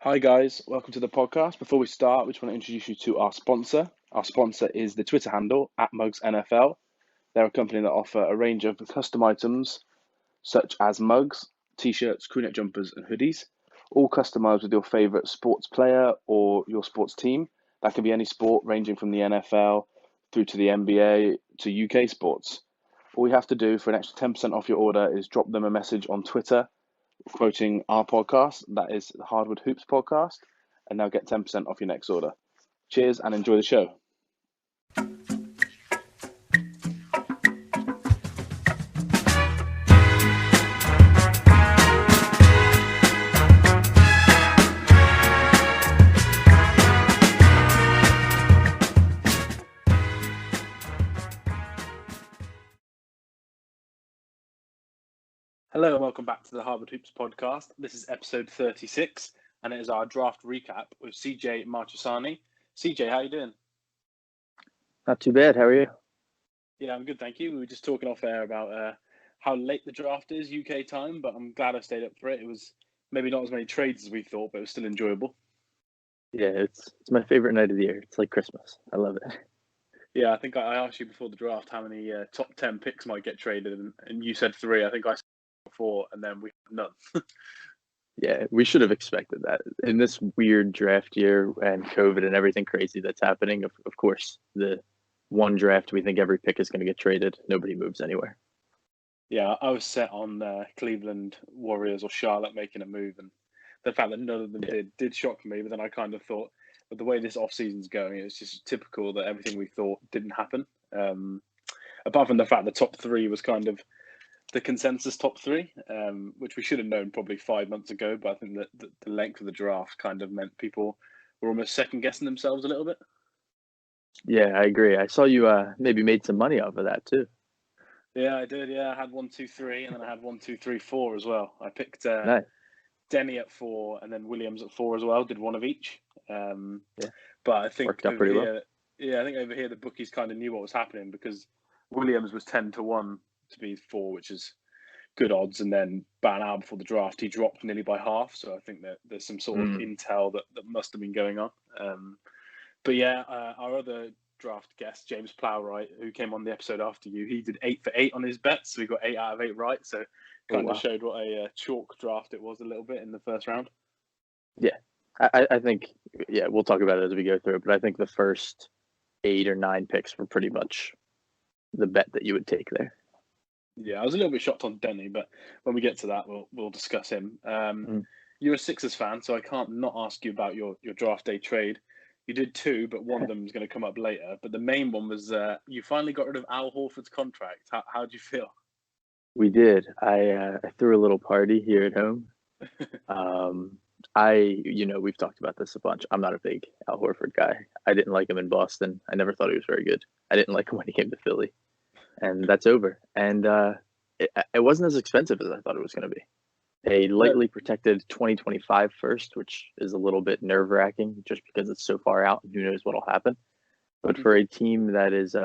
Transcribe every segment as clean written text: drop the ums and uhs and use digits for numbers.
Hi guys, welcome to the podcast. Before we start, we just want to introduce you to our sponsor. Our sponsor is the Twitter handle at Mugs NFL. They're a company that offer a range of custom items such as mugs, t-shirts, crewneck jumpers, and hoodies, all customized with your favorite sports player or your sports team. That can be any sport ranging from the NFL through to the NBA to UK sports. All you have to do for an extra 10% off your order is drop them a message on Twitter quoting our podcast, that is the Hardwood Hoops podcast, and they'll get 10% off your next order. Cheers and enjoy the show. Hello and welcome back to the Hardwood Hoops podcast. This is episode 36 and it is our draft recap with CJ Marchesani. CJ, how you doing? Not too bad. How are you? Yeah, I'm good, thank you. We were just talking off air about how late the draft is UK time, but I'm glad I stayed up for it. It was maybe not as many trades as we thought, but it was still enjoyable. Yeah, it's my favorite night of the year. It's like Christmas. I love it. Yeah, I think I asked you before the draft how many top 10 picks might get traded, and you said 3. I think I said 4, and then we have none. Yeah, we should have expected that. In this weird draft year and COVID and everything crazy that's happening, of course, the one draft we think every pick is going to get traded. Nobody moves anywhere. Yeah, I was set on Cleveland Warriors or Charlotte making a move, and the fact that none of them did shock me. But then I kind of thought, with the way this off-season's going, it's just typical that everything we thought didn't happen. Apart from the fact the top 3 was kind of the consensus top 3, which we should have known probably 5 months ago. But I think that the length of the draft kind of meant people were almost second-guessing themselves a little bit. Yeah, I agree. I saw you maybe made some money off of that too. Yeah, I did. Yeah, I had 1, 2, 3, and then I had 1, 2, 3, 4 as well. I picked Nice. Denny at 4, and then Williams at 4 as well. Did one of each. Yeah, But I think worked out over pretty here, well. yeah, I think over here the bookies kind of knew what was happening because Williams was 10-1 to be 4, which is good odds. And then about an hour before the draft, he dropped nearly by half. So I think that there's some sort of intel that must have been going on. But yeah, our other draft guest, James Plowright, who came on the episode after you, he did 8 for 8 on his bets. So we got 8 out of 8 right. So kind of showed what a chalk draft it was a little bit in the first round. Yeah, I think, yeah, we'll talk about it as we go through it, but I think the first 8 or 9 picks were pretty much the bet that you would take there. Yeah, I was a little bit shocked on Denny, but when we get to that, we'll discuss him. You're a Sixers fan, so I can't not ask you about your draft day trade. You did 2, but one of them is going to come up later. But the main one was you finally got rid of Al Horford's contract. How do you feel? We did. I threw a little party here at home. We've talked about this a bunch. I'm not a big Al Horford guy. I didn't like him in Boston. I never thought he was very good. I didn't like him when he came to Philly, and that's over. And it wasn't as expensive as I thought it was going to be. A lightly protected 2025 first, which is a little bit nerve-wracking just because it's so far out and who knows what'll happen. But for a team that is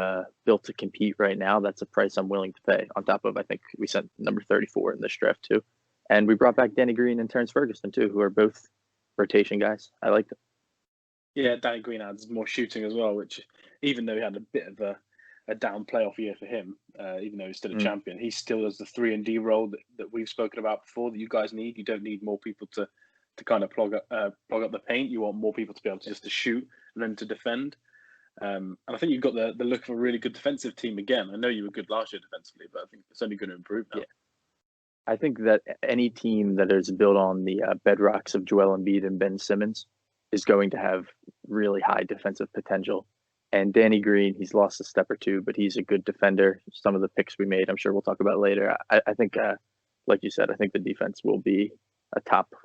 built to compete right now, that's a price I'm willing to pay. On top of, I think we sent number 34 in this draft too. And we brought back Danny Green and Terrence Ferguson too, who are both rotation guys. I liked it. Yeah, Danny Green adds more shooting as well, which even though he had a bit of a down playoff year for him, even though he's still a champion, he still does the 3-and-D role that we've spoken about before that you guys need. You don't need more people to kind of plug up the paint. You want more people to be able to just to shoot and then to defend. And I think you've got the look of a really good defensive team again. I know you were good last year defensively, but I think it's only going to improve now. Yeah. I think that any team that is built on the bedrocks of Joel Embiid and Ben Simmons is going to have really high defensive potential. And Danny Green, he's lost a step or two, but he's a good defender. Some of the picks we made, I'm sure we'll talk about later. I think, like you said, I think the defense will be a top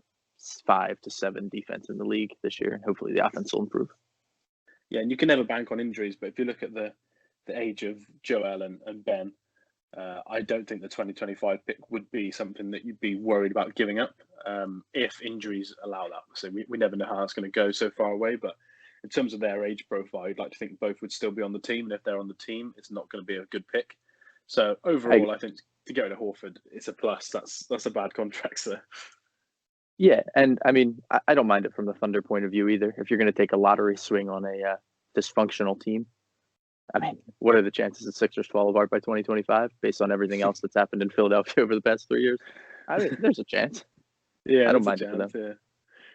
5 to 7 defense in the league this year, and hopefully the offense will improve. Yeah, and you can never bank on injuries, but if you look at the age of Joel and Ben, I don't think the 2025 pick would be something that you'd be worried about giving up if injuries allow that. So we never know how it's going to go so far away, but in terms of their age profile, I'd like to think both would still be on the team. And if they're on the team, it's not going to be a good pick. So overall, I think to get rid of Horford, it's a plus. That's a bad contract, sir. Yeah, and I mean, I don't mind it from the Thunder point of view either. If you're going to take a lottery swing on a dysfunctional team, I mean, what are the chances the Sixers fall apart by 2025 based on everything else that's happened in Philadelphia over the past 3 years? I mean, there's a chance. Yeah, I don't there's a mind it for them. chance.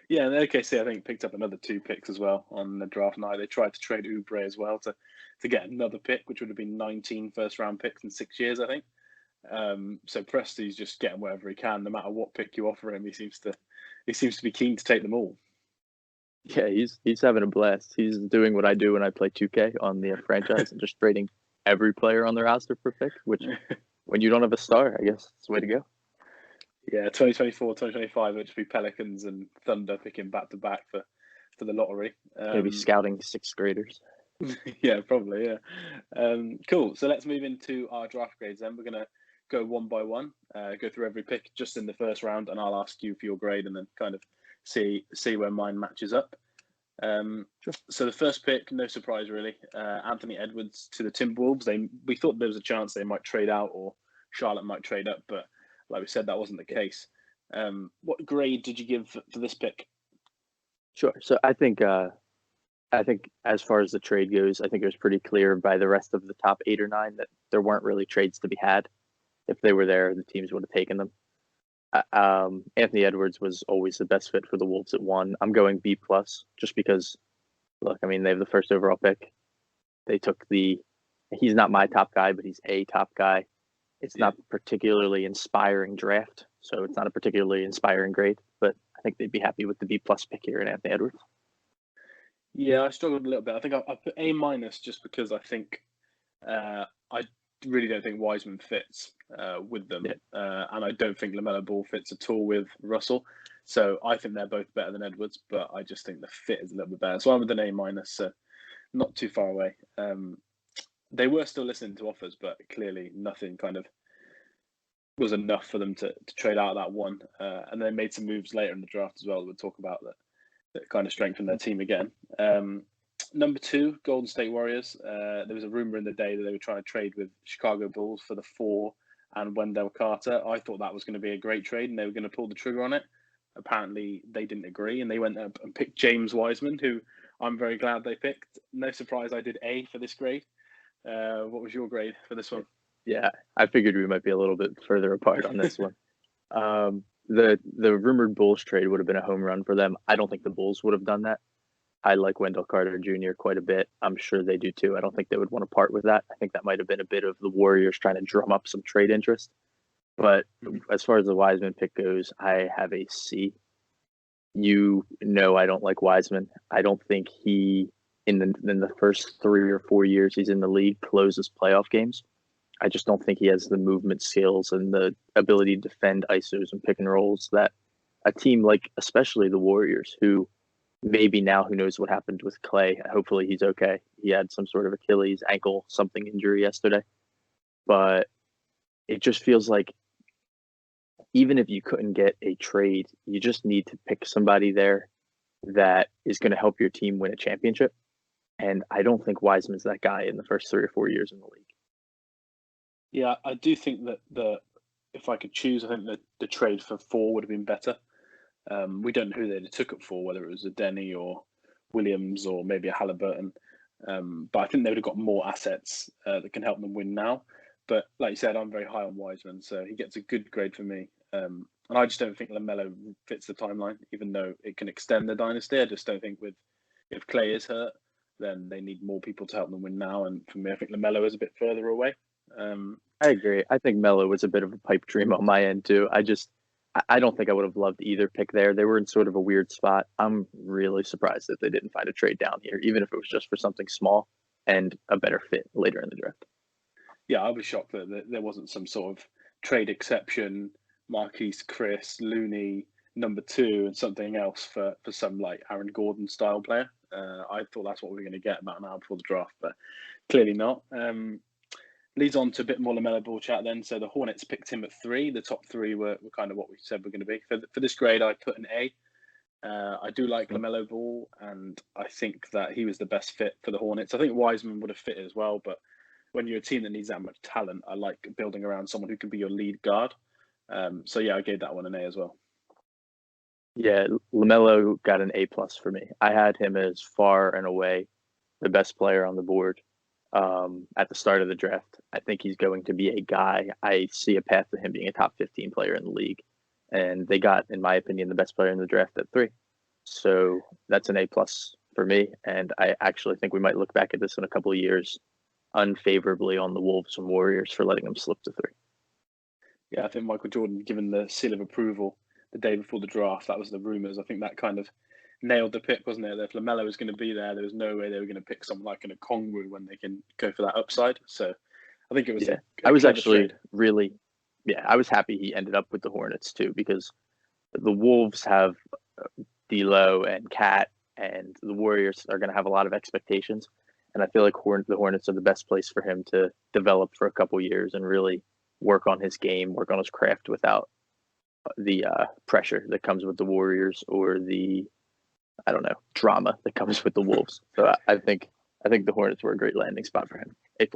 Yeah. Yeah, and OKC I think picked up another two picks as well on the draft night. They tried to trade Oubre as well to get another pick, which would have been 19 first round picks in 6 years, I think. So Presti's just getting whatever he can, no matter what pick you offer him. He seems to be keen to take them all. Yeah, he's having a blast. He's doing what I do when I play 2K on the franchise and just trading every player on the roster for pick, which when you don't have a star, I guess it's the way to go. Yeah, 2024, 2025, it'll just be Pelicans and Thunder picking back to back for the lottery. Maybe scouting sixth graders. Yeah, probably. Yeah. Cool. So let's move into our draft grades then. We're going to go one by one, go through every pick just in the first round, and I'll ask you for your grade and then kind of see where mine matches up. Sure. So the first pick, no surprise really, Anthony Edwards to the Timberwolves. We thought there was a chance they might trade out or Charlotte might trade up, but like we said, that wasn't the case. What grade did you give for this pick? Sure. So I think as far as the trade goes, I think it was pretty clear by the rest of the top 8 or 9 that there weren't really trades to be had. If they were there, the teams would have taken them. Anthony Edwards was always the best fit for the Wolves at 1. I'm going B plus just because, look, I mean, they have the first overall pick. They took he's not my top guy, but he's a top guy. It's not particularly inspiring draft, so it's not a particularly inspiring grade, but I think they'd be happy with the B plus pick here in Anthony Edwards. Yeah, I struggled a little bit. I think I put A minus just because I think I really don't think Wiseman fits with them, and I don't think LaMelo Ball fits at all with Russell. So I think they're both better than Edwards, but I just think the fit is a little bit better. So I'm with an A minus, so not too far away. They were still listening to offers, but clearly nothing kind of was enough for them to trade out that one. And they made some moves later in the draft as well. We'll talk about that kind of strengthened their team again. Number 2, Golden State Warriors. There was a rumor in the day that they were trying to trade with Chicago Bulls for the 4 and Wendell Carter. I thought that was going to be a great trade and they were going to pull the trigger on it. Apparently, they didn't agree and they went up and picked James Wiseman, who I'm very glad they picked. No surprise I did A for this grade. What was your grade for this one? Yeah, I figured we might be a little bit further apart on this one. The rumored Bulls trade would have been a home run for them. I don't think the Bulls would have done that. I like Wendell Carter Jr. quite a bit. I'm sure they do too. I don't think they would want to part with that. I think that might have been a bit of the Warriors trying to drum up some trade interest. But as far as the Wiseman pick goes, I have a C. You know I don't like Wiseman. I don't think he in the first 3 or 4 years he's in the league closes playoff games. I just don't think he has the movement skills and the ability to defend ISOs and pick and rolls that a team like, especially the Warriors, who maybe now who knows what happened with Clay. Hopefully he's okay. He had some sort of Achilles, ankle, something injury yesterday. But it just feels like even if you couldn't get a trade, you just need to pick somebody there that is going to help your team win a championship. And I don't think Wiseman's that guy in the first 3 or 4 years in the league. Yeah, I do think that if I could choose, I think that the trade for 4 would have been better. We don't know who they took it for, whether it was a Denny or Williams or maybe a Halliburton. But I think they would have got more assets that can help them win now. But like you said, I'm very high on Wiseman, so he gets a good grade for me. And I just don't think LaMelo fits the timeline, even though it can extend the dynasty. I just don't think if Clay is hurt, then they need more people to help them win now. And for me, I think LaMelo is a bit further away. I agree. I think Melo was a bit of a pipe dream on my end too. I don't think I would have loved either pick there. They were in sort of a weird spot. I'm really surprised that they didn't find a trade down here, even if it was just for something small and a better fit later in the draft. Yeah, I was shocked that there wasn't some sort of trade exception, Marquise Chris, Looney, number 2, and something else for some like Aaron Gordon style player. I thought that's what we were going to get about an hour before the draft, but clearly not. Leads on to a bit more LaMelo Ball chat then. So the Hornets picked him at 3. The top 3 were kind of what we said we're going to be. For this grade, I put an A. I do like LaMelo Ball, and I think that he was the best fit for the Hornets. I think Wiseman would have fit as well, but when you're a team that needs that much talent, I like building around someone who can be your lead guard. So yeah, I gave that one an A as well. Yeah, LaMelo got an A+ for me. I had him as far and away the best player on the board at the start of the draft. I think he's going to be a guy. I see a path to him being a top 15 player in the league. And they got, in my opinion, the best player in the draft at 3. So that's an A+ for me. And I actually think we might look back at this in a couple of years unfavorably on the Wolves and Warriors for letting them slip to 3. Yeah, I think Michael Jordan given the seal of approval the day before the draft. That was the rumors. I think that kind of nailed the pick, wasn't it? That if LaMelo was going to be there was no way they were going to pick someone like an Okongwu when they can go for that upside. So I think it was Yeah. a I was clever actually trade. really, yeah, I was happy he ended up with the Hornets too, because the Wolves have D'Lo and Cat, and the Warriors are going to have a lot of expectations. And I feel like the Hornets are the best place for him to develop for a couple years and really work on his game, work on his craft without the pressure that comes with the Warriors or the, I don't know, drama that comes with the Wolves. So I think the Hornets were a great landing spot for him. A+.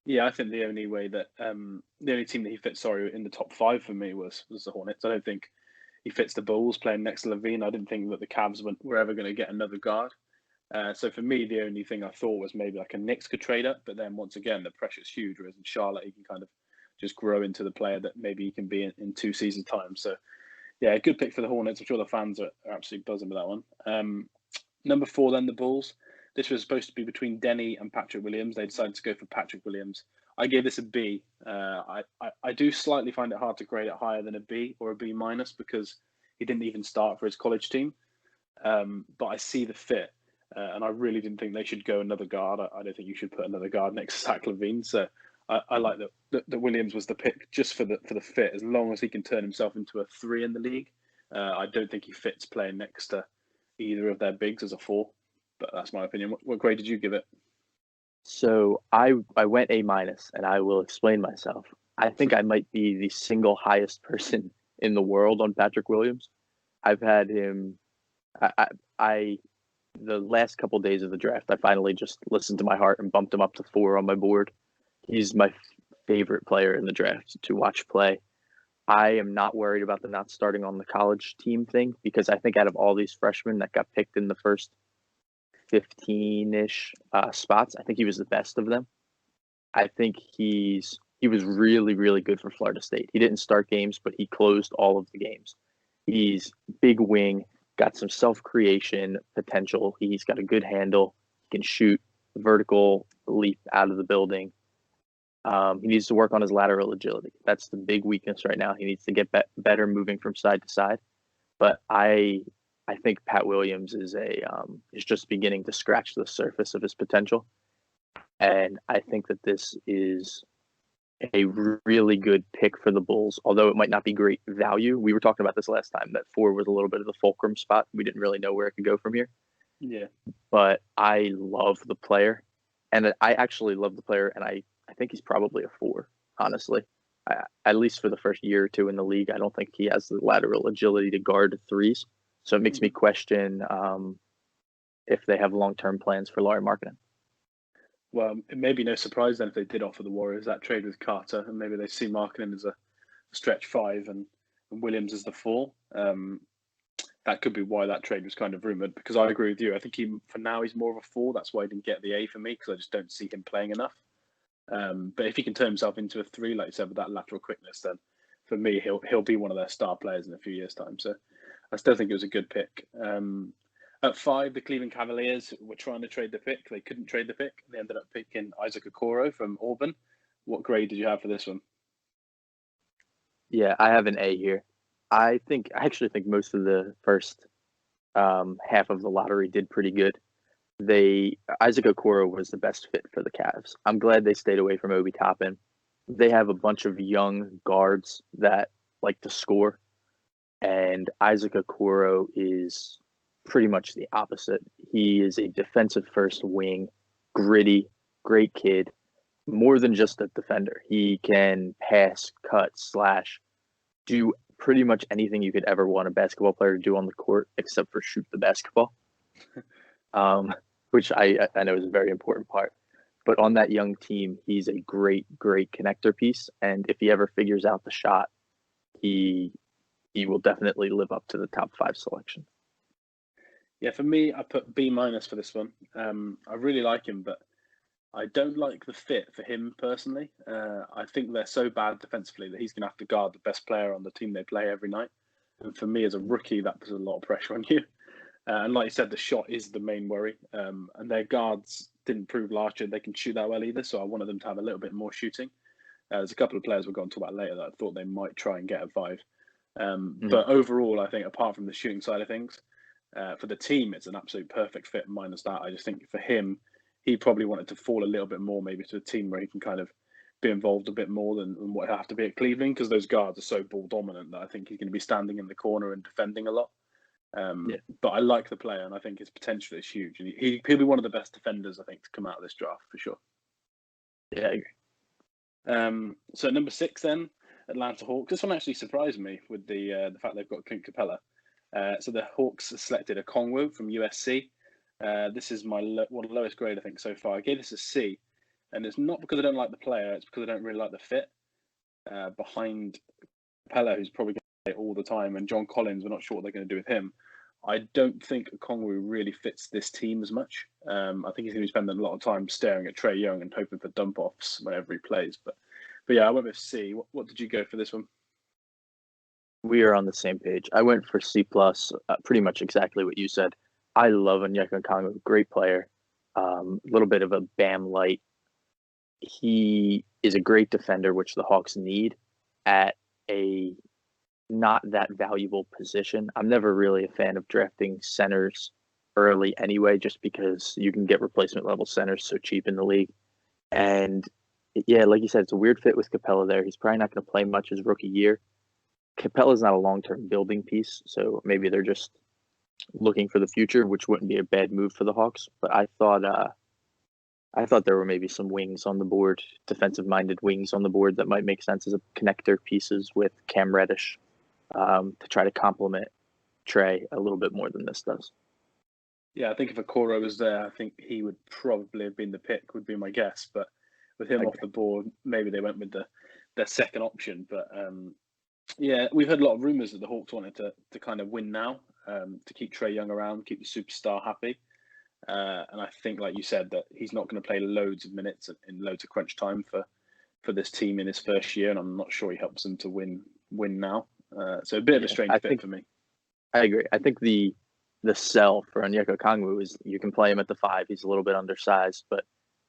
Yeah, I think the only way that the only team that he fits, sorry, in the top 5 for me was the Hornets. I don't think he fits the Bulls playing next to Levine. I didn't think that the Cavs were ever going to get another guard. So for me, the only thing I thought was maybe like a Knicks could trade up, but then once again, the pressure's huge. Whereas in Charlotte, he can kind of just grow into the player that maybe he can be in 2 seasons' time. So yeah, a good pick for the Hornets. I'm sure the fans are absolutely buzzing with that one. Number 4, then the Bulls. This was supposed to be between Denny and Patrick Williams. They decided to go for Patrick Williams. I gave this a B. I do slightly find it hard to grade it higher than a B or a B minus because he didn't even start for his college team. But I see the fit, and I really didn't think they should go another guard. I don't think you should put another guard next to Zach LaVine. So I like that Williams was the pick just for the fit. As long as he can turn himself into a 3 in the league, I don't think he fits playing next to either of their bigs as a 4. But that's my opinion. What grade did you give it? So I went A-, and I will explain myself. I think I might be the single highest person in the world on Patrick Williams. I've had him. I the last couple days of the draft, I finally just listened to my heart and bumped him up to 4 on my board. He's my favorite player in the draft to watch play. I am not worried about the not starting on the college team thing because I think out of all these freshmen that got picked in the first 15-ish spots, I think he was the best of them. I think he was really, really good for Florida State. He didn't start games, but he closed all of the games. He's big wing, got some self-creation potential. He's got a good handle. He can shoot vertical leap out of the building. He needs to work on his lateral agility. That's the big weakness right now. He needs to get better moving from side to side. But I think Pat Williams is just beginning to scratch the surface of his potential, and I think that this is a really good pick for the Bulls. Although it might not be great value, we were talking about this last time that 4 was a little bit of the fulcrum spot. We didn't really know where it could go from here. Yeah. But I love the player, and I actually love the player, and I think he's probably a 4, honestly. At least for the first year or 2 in the league, I don't think he has the lateral agility to guard threes. So it makes me question if they have long-term plans for Lauri Markkanen. Well, it may be no surprise then if they did offer the Warriors that trade with Carter, and maybe they see Markkanen as a stretch 5 and Williams as the 4. That could be why that trade was kind of rumored. Because I agree with you. I think for now he's more of a 4. That's why he didn't get the A for me because I just don't see him playing enough. But if he can turn himself into a 3, like you said, with that lateral quickness, then for me he'll be one of their star players in a few years' time. So I still think it was a good pick. At 5, the Cleveland Cavaliers were trying to trade the pick. They couldn't trade the pick. They ended up picking Isaac Okoro from Auburn. What grade did you have for this one? Yeah, I have an A here. I actually think most of the first half of the lottery did pretty good. Isaac Okoro was the best fit for the Cavs. I'm glad they stayed away from Obi Toppin. They have a bunch of young guards that like to score, and Isaac Okoro is pretty much the opposite. He is a defensive first wing, gritty, great kid, more than just a defender. He can pass, cut, slash, do pretty much anything you could ever want a basketball player to do on the court except for shoot the basketball, which I know is a very important part. But on that young team, he's a great, great connector piece. And if he ever figures out the shot, he he will definitely live up to the top 5 selection. Yeah, for me, I put B minus for this one. I really like him, but I don't like the fit for him personally. I think they're so bad defensively that he's going to have to guard the best player on the team they play every night. And for me, as a rookie, that puts a lot of pressure on you. And like you said, the shot is the main worry. And their guards didn't prove last year they can shoot that well either. So I wanted them to have a little bit more shooting. There's a couple of players we're going to talk about later that I thought they might try and get a 5. But overall, I think apart from the shooting side of things, for the team, it's an absolute perfect fit. Minus that, I just think for him, he probably wanted to fall a little bit more, maybe to a team where he can kind of be involved a bit more than what he'll have to be at Cleveland, because those guards are so ball dominant that I think he's going to be standing in the corner and defending a lot. But I like the player, and I think his potential is huge. And he'll be one of the best defenders, I think, to come out of this draft for sure. Yeah, I agree. So at number 6, then Atlanta Hawks. This one actually surprised me with the fact they've got Clint Capella. So the Hawks selected a Okongwu from USC. This is my one of the lowest grade I think so far. I gave this a C, and it's not because I don't like the player; it's because I don't really like the fit behind Capella, who's probably going to play all the time, and John Collins. We're not sure what they're going to do with him. I don't think Okongwu really fits this team as much. I think he's going to be spending a lot of time staring at Trae Young and hoping for dump offs whenever he plays. But yeah, I went with C. What did you go for this one? We are on the same page. I went for C+, pretty much exactly what you said. I love Onyeka Okongwu, great player. A little bit of a Bam light. He is a great defender, which the Hawks need at a not that valuable position. I'm never really a fan of drafting centers early anyway, just because you can get replacement level centers so cheap in the league. And yeah, like you said, it's a weird fit with Capella there. He's probably not going to play much his rookie year. Capella's not a long-term building piece, so maybe they're just looking for the future, which wouldn't be a bad move for the Hawks. But I thought there were maybe some wings on the board, defensive-minded wings on the board that might make sense as a connector pieces with Cam Reddish to try to complement Trae a little bit more than this does. Yeah, I think if Okoro was there, I think he would probably have been the pick, would be my guess. But with him off the board, maybe they went with their second option. But yeah, we've heard a lot of rumours that the Hawks wanted to kind of win now, to keep Trae Young around, keep the superstar happy. And I think, like you said, that he's not going to play loads of minutes in loads of crunch time for this team in his first year, and I'm not sure he helps them to win now. So a bit of a strange fit for me. I agree. I think the sell for Onyeka Okongwu is you can play him at the 5. He's a little bit undersized, but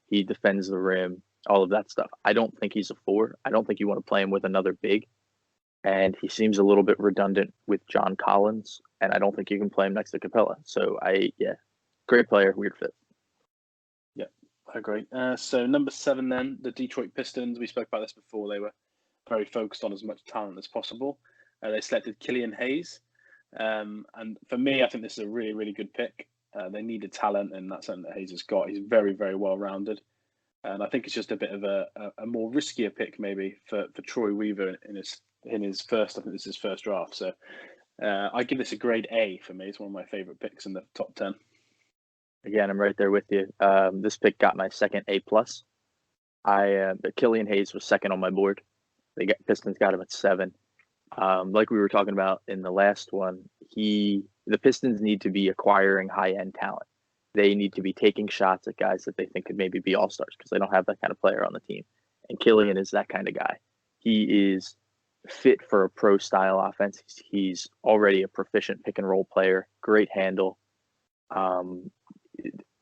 he defends the rim, all of that stuff. I don't think he's a 4. I don't think you want to play him with another big. And he seems a little bit redundant with John Collins, and I don't think you can play him next to Capella. So great player, weird fit. Yeah, I agree. So number 7 then, the Detroit Pistons. We spoke about this before. They were very focused on as much talent as possible. They selected Killian Hayes. And for me, I think this is a really, really good pick. They needed talent, and that's something that Hayes has got. He's very, very well rounded. And I think it's just a bit of a more riskier pick maybe for Troy Weaver in his first. I think this is his first draft. So I give this a grade A for me. It's one of my favorite picks in the top 10. Again, I'm right there with you. This pick got my second A+. Killian Hayes was second on my board. Pistons got him at 7. Like we were talking about in the last one, the Pistons need to be acquiring high-end talent. They need to be taking shots at guys that they think could maybe be all-stars because they don't have that kind of player on the team. And Killian is that kind of guy. He is fit for a pro-style offense. He's already a proficient pick-and-roll player, great handle,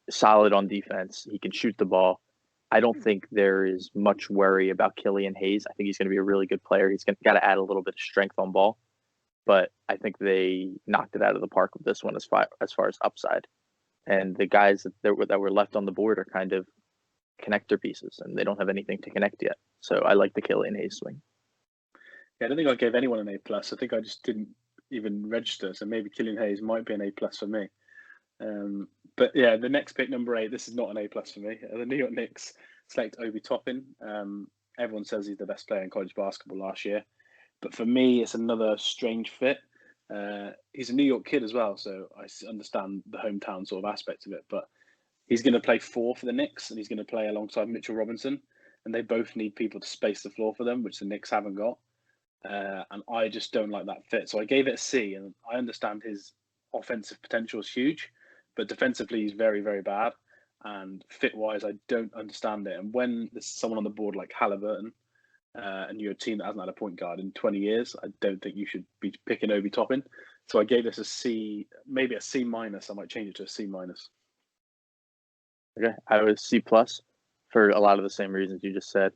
solid on defense. He can shoot the ball. I don't think there is much worry about Killian Hayes. I think he's going to be a really good player. He's got to add a little bit of strength on ball. But I think they knocked it out of the park with this one as far as upside. And the guys that were left on the board are kind of connector pieces, and they don't have anything to connect yet. So I like the Killian Hayes swing. Yeah, I don't think I gave anyone an A+. I think I just didn't even register. So maybe Killian Hayes might be an A+ for me. But yeah, the next pick, number 8, this is not an A+ for me. The New York Knicks select Obi Toppin. Everyone says he's the best player in college basketball last year. But for me, it's another strange fit. He's a New York kid as well, so I understand the hometown sort of aspect of it. But he's going to play 4 for the Knicks, and he's going to play alongside Mitchell Robinson. And they both need people to space the floor for them, which the Knicks haven't got. and I just don't like that fit. So I gave it a C, and I understand his offensive potential is huge, but defensively he's very, very bad. And fit wise, I don't understand it. And when there's someone on the board like Halliburton, and you're a team that hasn't had a point guard in 20 years, I don't think you should be picking Obi Toppin. So I gave this a C, maybe a C minus. I might change it to a C minus. Okay, I was C plus for a lot of the same reasons you just said.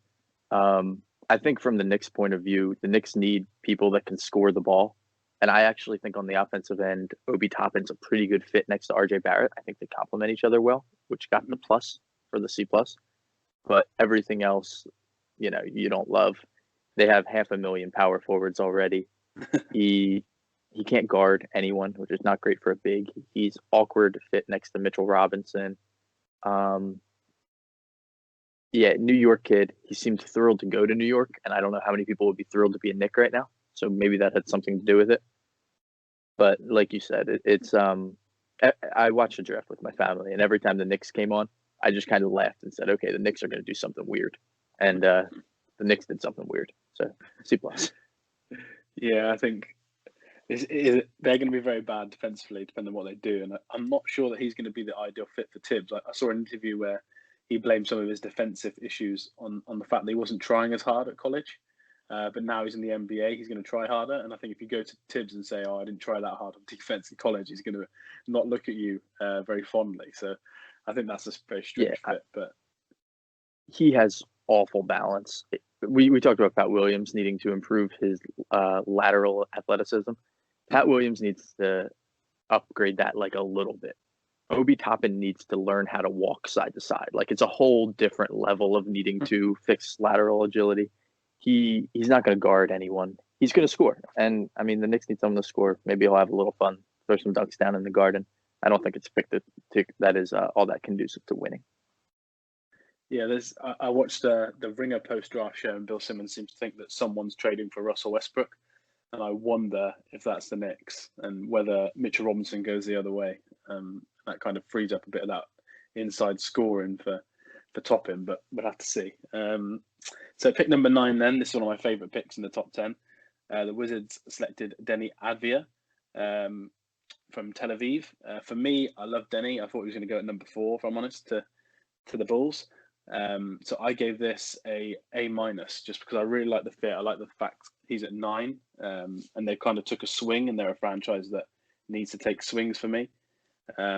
I think from the Knicks' point of view, the Knicks need people that can score the ball. And I actually think on the offensive end, Obi Toppin's a pretty good fit next to RJ Barrett. I think they complement each other well, which got the plus for the C plus. But everything else, you don't love. They have 500,000 power forwards already. He can't guard anyone, which is not great for a big. He's awkward to fit next to Mitchell Robinson. New York kid. He seemed thrilled to go to New York, and I don't know how many people would be thrilled to be a Knick right now. So maybe that had something to do with it. But like you said, it's I watched the draft with my family, and every time the Knicks came on, I just kind of laughed and said, "Okay, the Knicks are going to do something weird," and the Knicks did something weird. So C plus. Yeah, I think they're going to be very bad defensively, depending on what they do. And I'm not sure that he's going to be the ideal fit for Tibbs. I saw an interview where he blamed some of his defensive issues on the fact that he wasn't trying as hard at college. But now he's in the NBA, he's going to try harder. And I think if you go to Tibbs and say, "Oh, I didn't try that hard on defense in college," he's going to not look at you very fondly. So I think that's a very strange fit. But he has awful balance. We talked about Pat Williams needing to improve his lateral athleticism. Pat Williams needs to upgrade that like a little bit. Obi Toppin needs to learn how to walk side to side. Like it's a whole different level of needing to fix lateral agility. He's not going to guard anyone. He's going to score. And I mean, the Knicks need someone to score. Maybe he'll have a little fun, throw some dunks down in the Garden. I don't think it's picked that is all that conducive to winning. Yeah, I watched the Ringer post-draft show, and Bill Simmons seems to think that someone's trading for Russell Westbrook, and I wonder if that's the Knicks and whether Mitchell Robinson goes the other way. That kind of frees up a bit of that inside scoring for Toppin, but we'll have to see. So pick number 9 then. This is one of my favourite picks in the top 10. The Wizards selected Denny Advia from Tel Aviv. For me, I love Denny. I thought he was going to go at number 4, if I'm honest, to the Bulls. So I gave this a minus just because I really like the fit. I like the fact he's at 9, and they kind of took a swing, and they're a franchise that needs to take swings for me.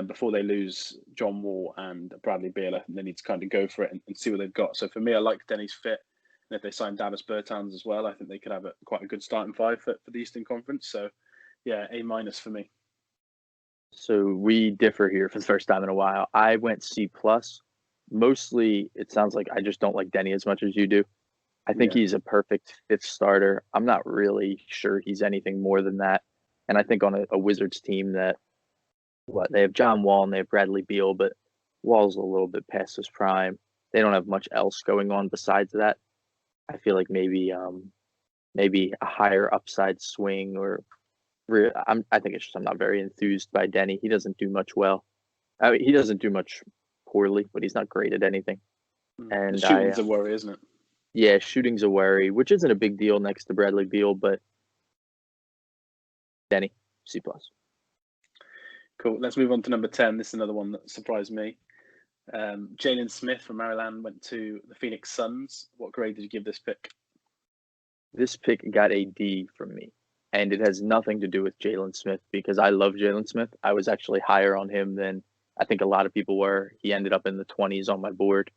Before they lose John Wall and Bradley Beal, they need to kind of go for it and see what they've got. So for me, I like Denny's fit. And if they sign Davis Bertans as well, I think they could have quite a good starting 5 for the Eastern Conference. So yeah, a minus for me. So we differ here for the first time in a while. I went C plus. Mostly, it sounds like I just don't like Denny as much as you do. I think he's a perfect 5th starter. I'm not really sure he's anything more than that. And I think on a Wizards team that, they have John Wall and they have Bradley Beal, but Wall's a little bit past his prime. They don't have much else going on besides that. I feel like maybe a higher upside swing or I think it's just I'm not very enthused by Denny. He doesn't do much well. He doesn't do much poorly, but he's not great at anything. And shooting's a worry, isn't it? Yeah, shooting's a worry, which isn't a big deal next to Bradley Beal, but Denny, C plus. Cool. Let's move on to number 10. This is another one that surprised me. Jalen Smith from Maryland went to the Phoenix Suns. What grade did you give this pick? This pick got a D from me, and it has nothing to do with Jalen Smith because I love Jalen Smith. I was actually higher on him than I think a lot of people were. He ended up in the 20s on my board.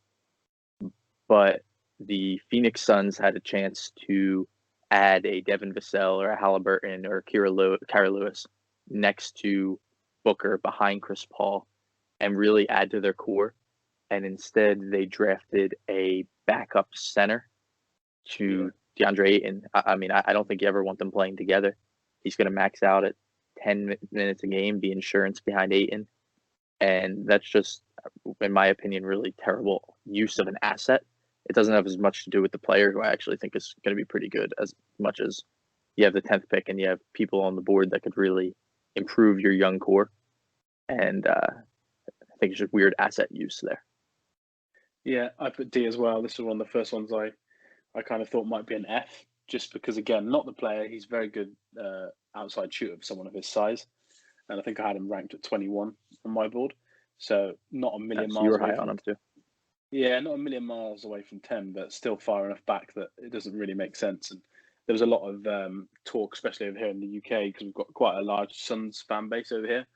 But the Phoenix Suns had a chance to add a Devin Vassell or a Halliburton or Kira Lewis next to Booker behind Chris Paul and really add to their core. And instead, they drafted a backup center to DeAndre Ayton. I mean, I don't think you ever want them playing together. He's going to max out at 10 minutes a game, be insurance behind Ayton. And that's just, in my opinion, really terrible use of an asset. It doesn't have as much to do with the player, who I actually think is going to be pretty good, as much as you have the 10th pick and you have people on the board that could really improve your young core. And I think it's just weird asset use there. Yeah, I put D as well. This was one of the first ones I kind of thought might be an F, just because, again, not the player. He's very good outside shooter for someone of his size. And I think I had him ranked at 21 on my board. So not a million So you miles were away high on from, him too. yeah, not a million miles away from 10, but still far enough back that it doesn't really make sense. And there was a lot of talk, especially over here in the UK, because we've got quite a large Suns fan base over here.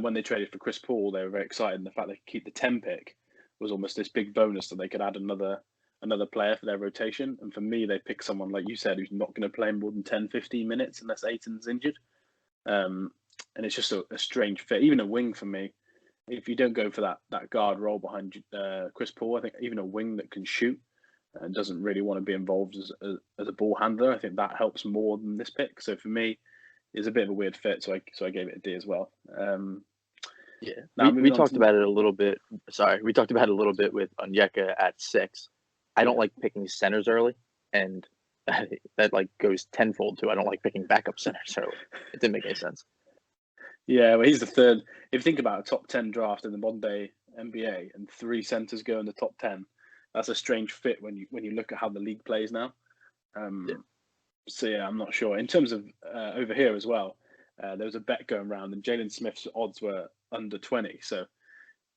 When they traded for Chris Paul, they were very excited. And the fact they could keep the 10 pick was almost this big bonus that they could add another player for their rotation. And for me, they picked someone, like you said, who's not going to play more than 10, 15 minutes unless Aiton's injured. And it's just a strange fit. Even a wing for me, if you don't go for that guard role behind Chris Paul, I think even a wing that can shoot and doesn't really want to be involved as a ball handler, I think that helps more than this pick. So for me, it's a bit of a weird fit. So I gave it a D as well. Yeah, now we talked about it a little bit. Sorry, we talked about it a little bit with Onyeka at 6. I don't like picking centers early, and that like goes tenfold too. I don't like picking backup centers early. It didn't make any sense. Yeah, well, he's the third. If you think about a top 10 draft in the modern day NBA and 3 centers go in the top 10, that's a strange fit when you look at how the league plays now. So yeah, I'm not sure. In terms of over here as well, there was a bet going around, and Jalen Smith's odds were under 20. So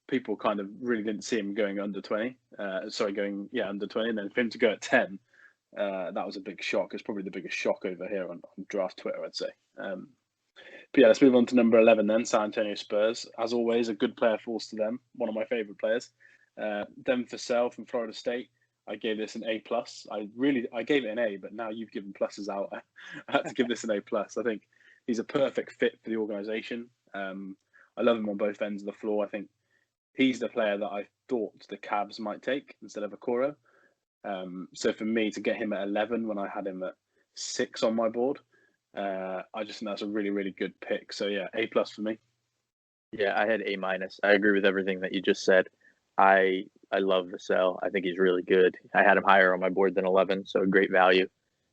people kind of really didn't see him going under 20. Under 20, and then for him to go at 10, that was a big shock. It's probably the biggest shock over here on draft Twitter, I'd say. But yeah, let's move on to number 11 then, San Antonio Spurs. As always, a good player force to them, one of my favourite players. Devin Vassell from Florida State. I gave this an A+. I gave it an A, but now you've given pluses out. I had to give this an A+. I think he's a perfect fit for the organisation. I love him on both ends of the floor. I think he's the player that I thought the Cavs might take instead of Okoro. So for me, to get him at 11 when I had him at 6 on my board, I just think that's a really, really good pick. So yeah, A+ for me. Yeah, I had A-. I agree with everything that you just said. I love Vassell. I think he's really good. I had him higher on my board than 11, so a great value.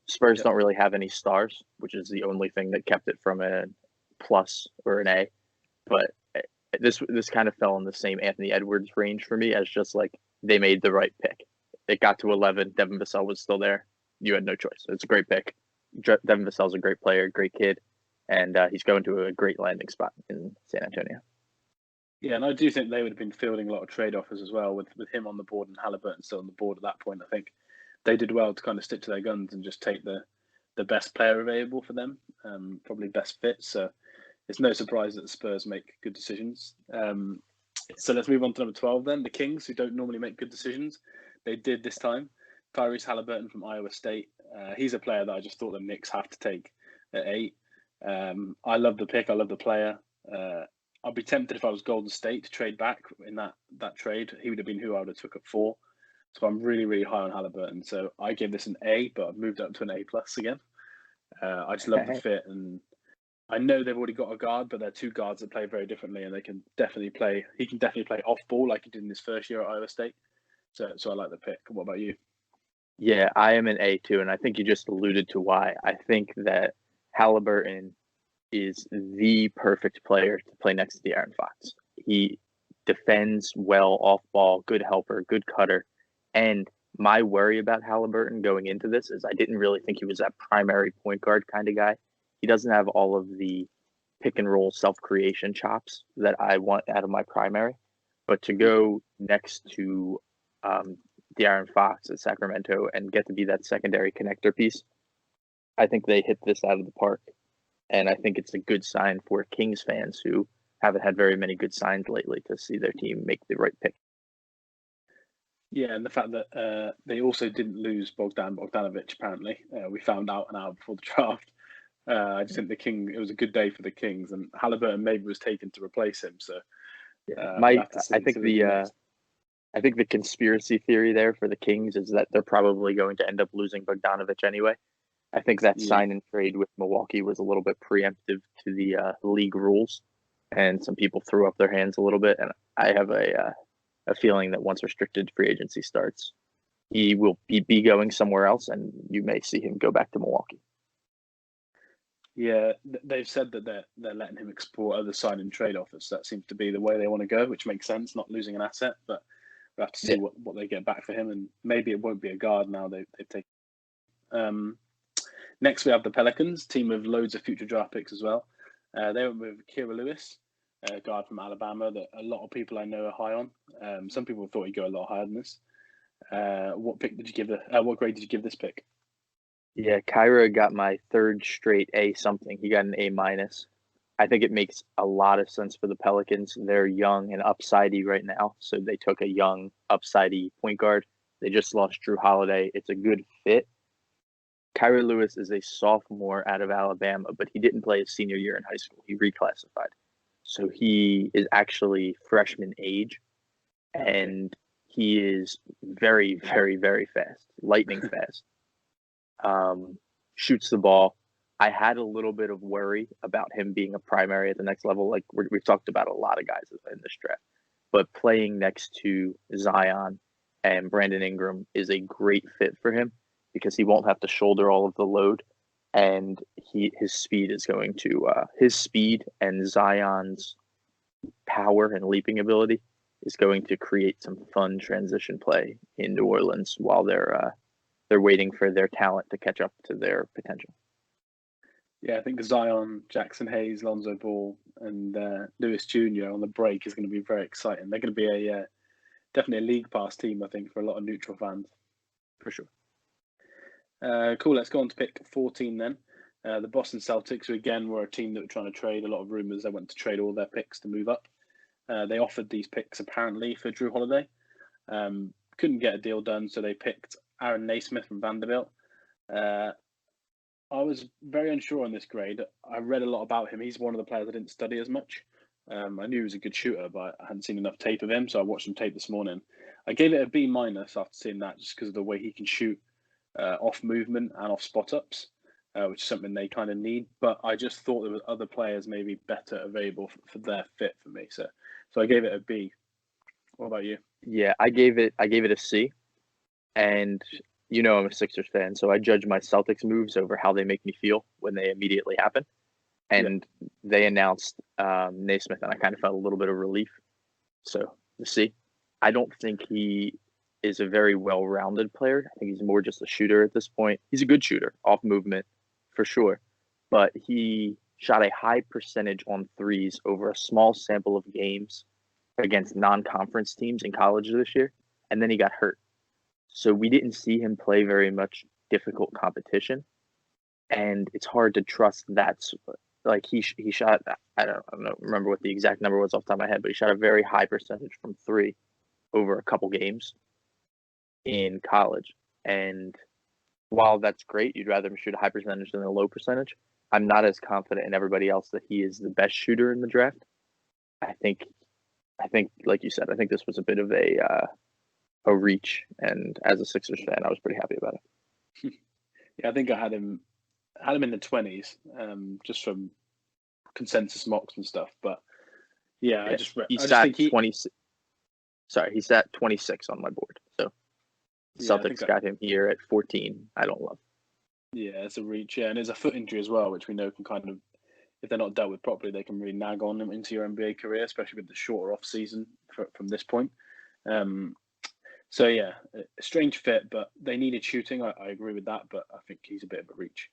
Spurs don't really have any stars, which is the only thing that kept it from a plus or an A. But this kind of fell in the same Anthony Edwards range for me as just like they made the right pick. It got to 11. Devin Vassell was still there. You had no choice. It's a great pick. Devin Vassell's a great player, great kid, and he's going to a great landing spot in San Antonio. Yeah, and I do think they would have been fielding a lot of trade offers as well with him on the board and Halliburton still on the board at that point. I think they did well to kind of stick to their guns and just take the best player available for them, probably best fit. So it's no surprise that the Spurs make good decisions. So let's move on to number 12 then. The Kings, who don't normally make good decisions, they did this time. Tyrese Halliburton from Iowa State. He's a player that I just thought the Knicks have to take at 8. I love the pick. I love the player. I'd be tempted if I was Golden State to trade back in that trade. He would have been who I would have took at 4. So I'm really, really high on Halliburton. So I gave this an A, but I've moved up to an A+ again. I just love the fit, and I know they've already got a guard, but they're 2 guards that play very differently, and they can definitely play. He can definitely play off ball like he did in his first year at Iowa State. So I like the pick. What about you? Yeah, I am an A too, and I think you just alluded to why. I think that Halliburton is the perfect player to play next to De'Aaron Fox. He defends well off ball, good helper, good cutter. And my worry about Halliburton going into this is I didn't really think he was that primary point guard kind of guy. He doesn't have all of the pick and roll self creation chops that I want out of my primary. But to go next to De'Aaron Fox at Sacramento and get to be that secondary connector piece, I think they hit this out of the park. And I think it's a good sign for Kings fans who haven't had very many good signs lately to see their team make the right pick. Yeah, and the fact that they also didn't lose Bogdanovic, apparently. We found out an hour before the draft. I just think it was a good day for the Kings, and Halliburton maybe was taken to replace him. So I think the conspiracy theory there for the Kings is that they're probably going to end up losing Bogdanovic anyway. I think that sign and trade with Milwaukee was a little bit preemptive to the league rules, and some people threw up their hands a little bit. And I have a feeling that once restricted free agency starts, he will be going somewhere else, and you may see him go back to Milwaukee. Yeah, they've said that they're letting him explore other sign and trade offers. That seems to be the way they want to go, which makes sense, not losing an asset. But we'll have to see what they get back for him, and maybe it won't be a guard now they've taken. Next, we have the Pelicans, team with loads of future draft picks as well. They went with Kira Lewis, a guard from Alabama that a lot of people I know are high on. Some people thought he'd go a lot higher than this. What grade did you give this pick? Yeah, Kyra got my third straight A something. He got an A minus. I think it makes a lot of sense for the Pelicans. They're young and upsidey right now, so they took a young, upsidey point guard. They just lost Drew Holiday. It's a good fit. Kyra Lewis is a sophomore out of Alabama, but he didn't play his senior year in high school. He reclassified. So he is actually freshman age, and he is very, very, very fast, lightning fast. Shoots the ball. I had a little bit of worry about him being a primary at the next level. Like we've talked about a lot of guys in this draft, but playing next to Zion and Brandon Ingram is a great fit for him because he won't have to shoulder all of the load, and his speed and Zion's power and leaping ability is going to create some fun transition play in New Orleans while they're waiting for their talent to catch up to their potential. Yeah, I think Zion, Jackson Hayes, Lonzo Ball, and Lewis Jr. on the break is going to be very exciting. They're going to be definitely a league pass team, I think, for a lot of neutral fans. For sure. Cool, let's go on to pick 14 then. The Boston Celtics, who again were a team that were trying to trade. A lot of rumours they went to trade all their picks to move up. They offered these picks apparently for Drew Holiday. Couldn't get a deal done, so they picked Aaron Naismith from Vanderbilt. I was very unsure on this grade. I read a lot about him. He's one of the players I didn't study as much. I knew he was a good shooter, but I hadn't seen enough tape of him, so I watched some tape this morning. I gave it a B minus after seeing that, just because of the way he can shoot off movement and off spot ups, which is something they kind of need. But I just thought there was other players maybe better available for their fit for me. So I gave it a B. What about you? Yeah, I gave it a C, and I'm a Sixers fan, so I judge my Celtics moves over how they make me feel when they immediately happen. And they announced Naismith, and I kind of felt a little bit of relief. So the C. I don't think he is a very well-rounded player. I think he's more just a shooter at this point. He's a good shooter, off movement, for sure. But he shot a high percentage on threes over a small sample of games against non-conference teams in college this year, and then he got hurt. So we didn't see him play very much difficult competition, and it's hard to trust that. Like he shot, I don't remember what the exact number was off the top of my head, but he shot a very high percentage from three over a couple games in college. And while that's great, you'd rather him shoot a high percentage than a low percentage. I'm not as confident in everybody else that he is the best shooter in the draft. I think, like you said, I think this was a bit of a reach, and as a Sixers fan, I was pretty happy about it. Yeah, I think I had him in the 20s, just from consensus mocks and stuff. But yeah, he sat 26. Sorry, he sat 26 on my board. So Celtics got him here at 14. I don't love. Yeah, it's a reach. Yeah, and there's a foot injury as well, which we know can kind of, if they're not dealt with properly, they can really nag on them into your NBA career, especially with the shorter off season from this point. So yeah, a strange fit, but they needed shooting. I agree with that, but I think he's a bit of a reach.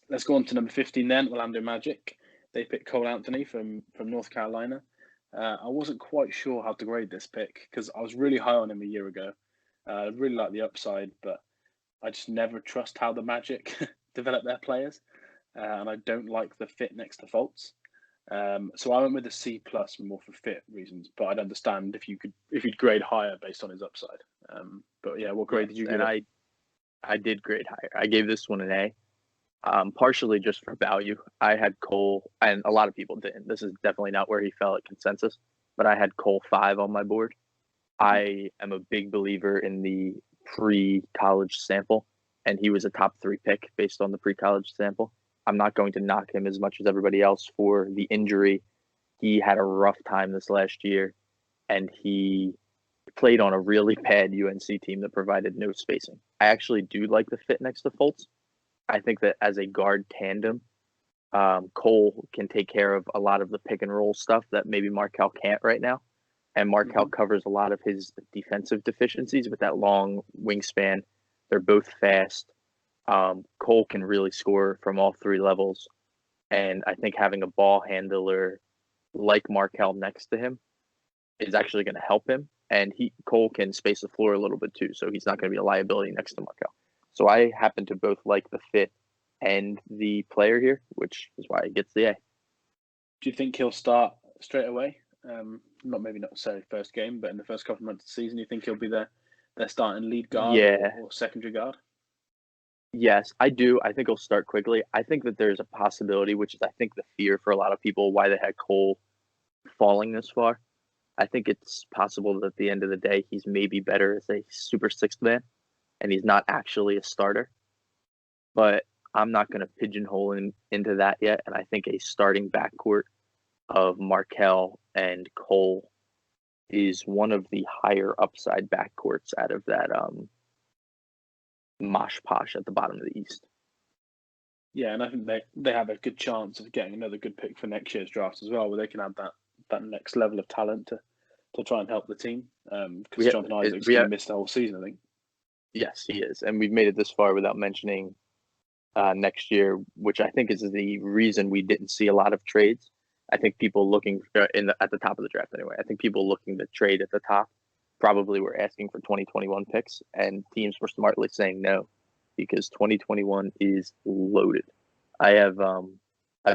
Let's go on to number 15 then, Orlando Magic. They picked Cole Anthony from North Carolina. I wasn't quite sure how to grade this pick because I was really high on him a year ago. I really like the upside, but I just never trust how the Magic develop their players, and I don't like the fit next to Fultz. So I went with a C plus more for fit reasons, but I'd understand if you'd grade higher based on his upside. But yeah, what grade did you give? And I did grade higher. I gave this one an A, partially just for value. I had Cole, and a lot of people didn't. This is definitely not where he fell at consensus, but I had Cole 5 on my board. I am a big believer in the pre-college sample, and he was a top 3 pick based on the pre-college sample. I'm not going to knock him as much as everybody else for the injury. He had a rough time this last year, and he played on a really bad UNC team that provided no spacing. I actually do like the fit next to Fultz. I think that as a guard tandem, Cole can take care of a lot of the pick and roll stuff that maybe Markelle can't right now. And Markelle covers a lot of his defensive deficiencies with that long wingspan. They're both fast. Cole can really score from all three levels, and I think having a ball handler like Markel next to him is actually going to help him. And Cole can space the floor a little bit too, so he's not going to be a liability next to Markel. So I happen to both like the fit and the player here, which is why he gets the A. Do you think he'll start straight away? Maybe not necessarily first game, but in the first couple of months of the season, you think he'll be their starting lead guard or secondary guard? Yes, I do. I think he'll start quickly. I think that there's a possibility, which is I think the fear for a lot of people, why they had Cole falling this far. I think it's possible that at the end of the day, he's maybe better as a super sixth man, and he's not actually a starter. But I'm not going to pigeonhole him into that yet. And I think a starting backcourt of Markel and Cole is one of the higher upside backcourts out of that mosh posh at the bottom of the East. Yeah, and I think they have a good chance of getting another good pick for next year's draft as well, where they can add that next level of talent to try and help the team. Because Jonathan Isaac's going to miss the whole season, I think. Yes, he is, and we've made it this far without mentioning next year, which I think is the reason we didn't see a lot of trades. I think people looking at the top of the draft anyway. I think people looking to trade at the top probably were asking for 2021 picks, and teams were smartly saying no because 2021 is loaded. I've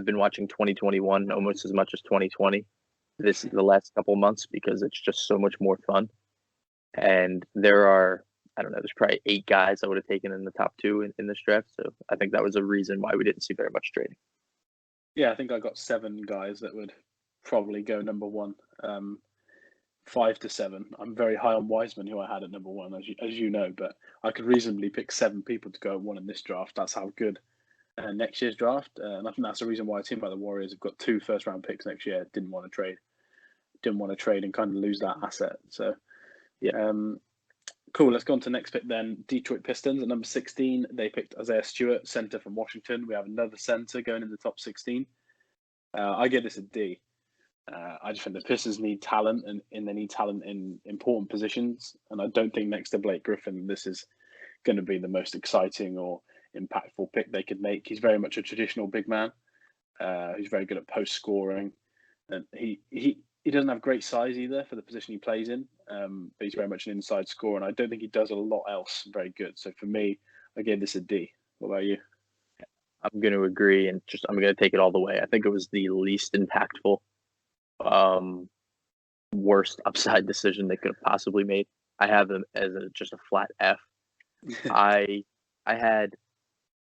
been watching 2021 almost as much as 2020 this is the last couple months because it's just so much more fun. And there are, I don't know, there's probably 8 guys I would have taken in the top 2 in this draft. So I think that was a reason why we didn't see very much trading. Yeah, I think I got 7 guys that would probably go number 1. 5 to 7. I'm very high on Wiseman, who I had at number 1, as you know, but I could reasonably pick 7 people to go at 1 in this draft. That's how good next year's draft. And I think that's the reason why a team like the Warriors have got 2 first-round picks next year. Didn't want to trade and kind of lose that asset. So, yeah. Cool. Let's go on to the next pick then. Detroit Pistons at number 16. They picked Isaiah Stewart, center from Washington. We have another center going in the top 16. I give this a D. I just think the Pistons need talent, and they need talent in important positions. And I don't think next to Blake Griffin, this is going to be the most exciting or impactful pick they could make. He's very much a traditional big man. He's very good at post scoring, and he doesn't have great size either for the position he plays in. But he's very much an inside scorer, and I don't think he does a lot else very good. So for me, I gave this a D. What about you? I'm going to agree, and I'm going to take it all the way. I think it was the least impactful, worst upside decision they could have possibly made. I have him as just a flat F. I had.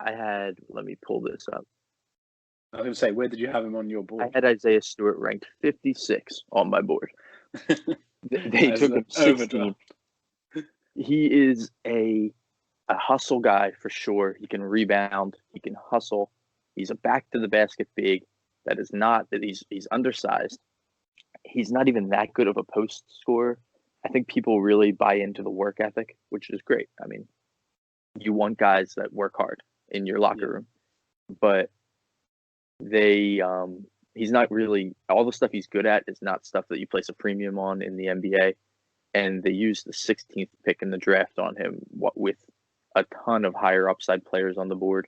Let me pull this up. I was going to say, where did you have him on your board? I had Isaiah Stewart ranked 56 on my board. They took him 16. He is a hustle guy for sure. He can rebound. He can hustle. He's a back to the basket big. That is not that he's undersized. He's not even that good of a post scorer. I think people really buy into the work ethic, which is great. I mean, you want guys that work hard in your locker room, but he's not really, all the stuff he's good at is not stuff that you place a premium on in the NBA. And they used the 16th pick in the draft on him with a ton of higher upside players on the board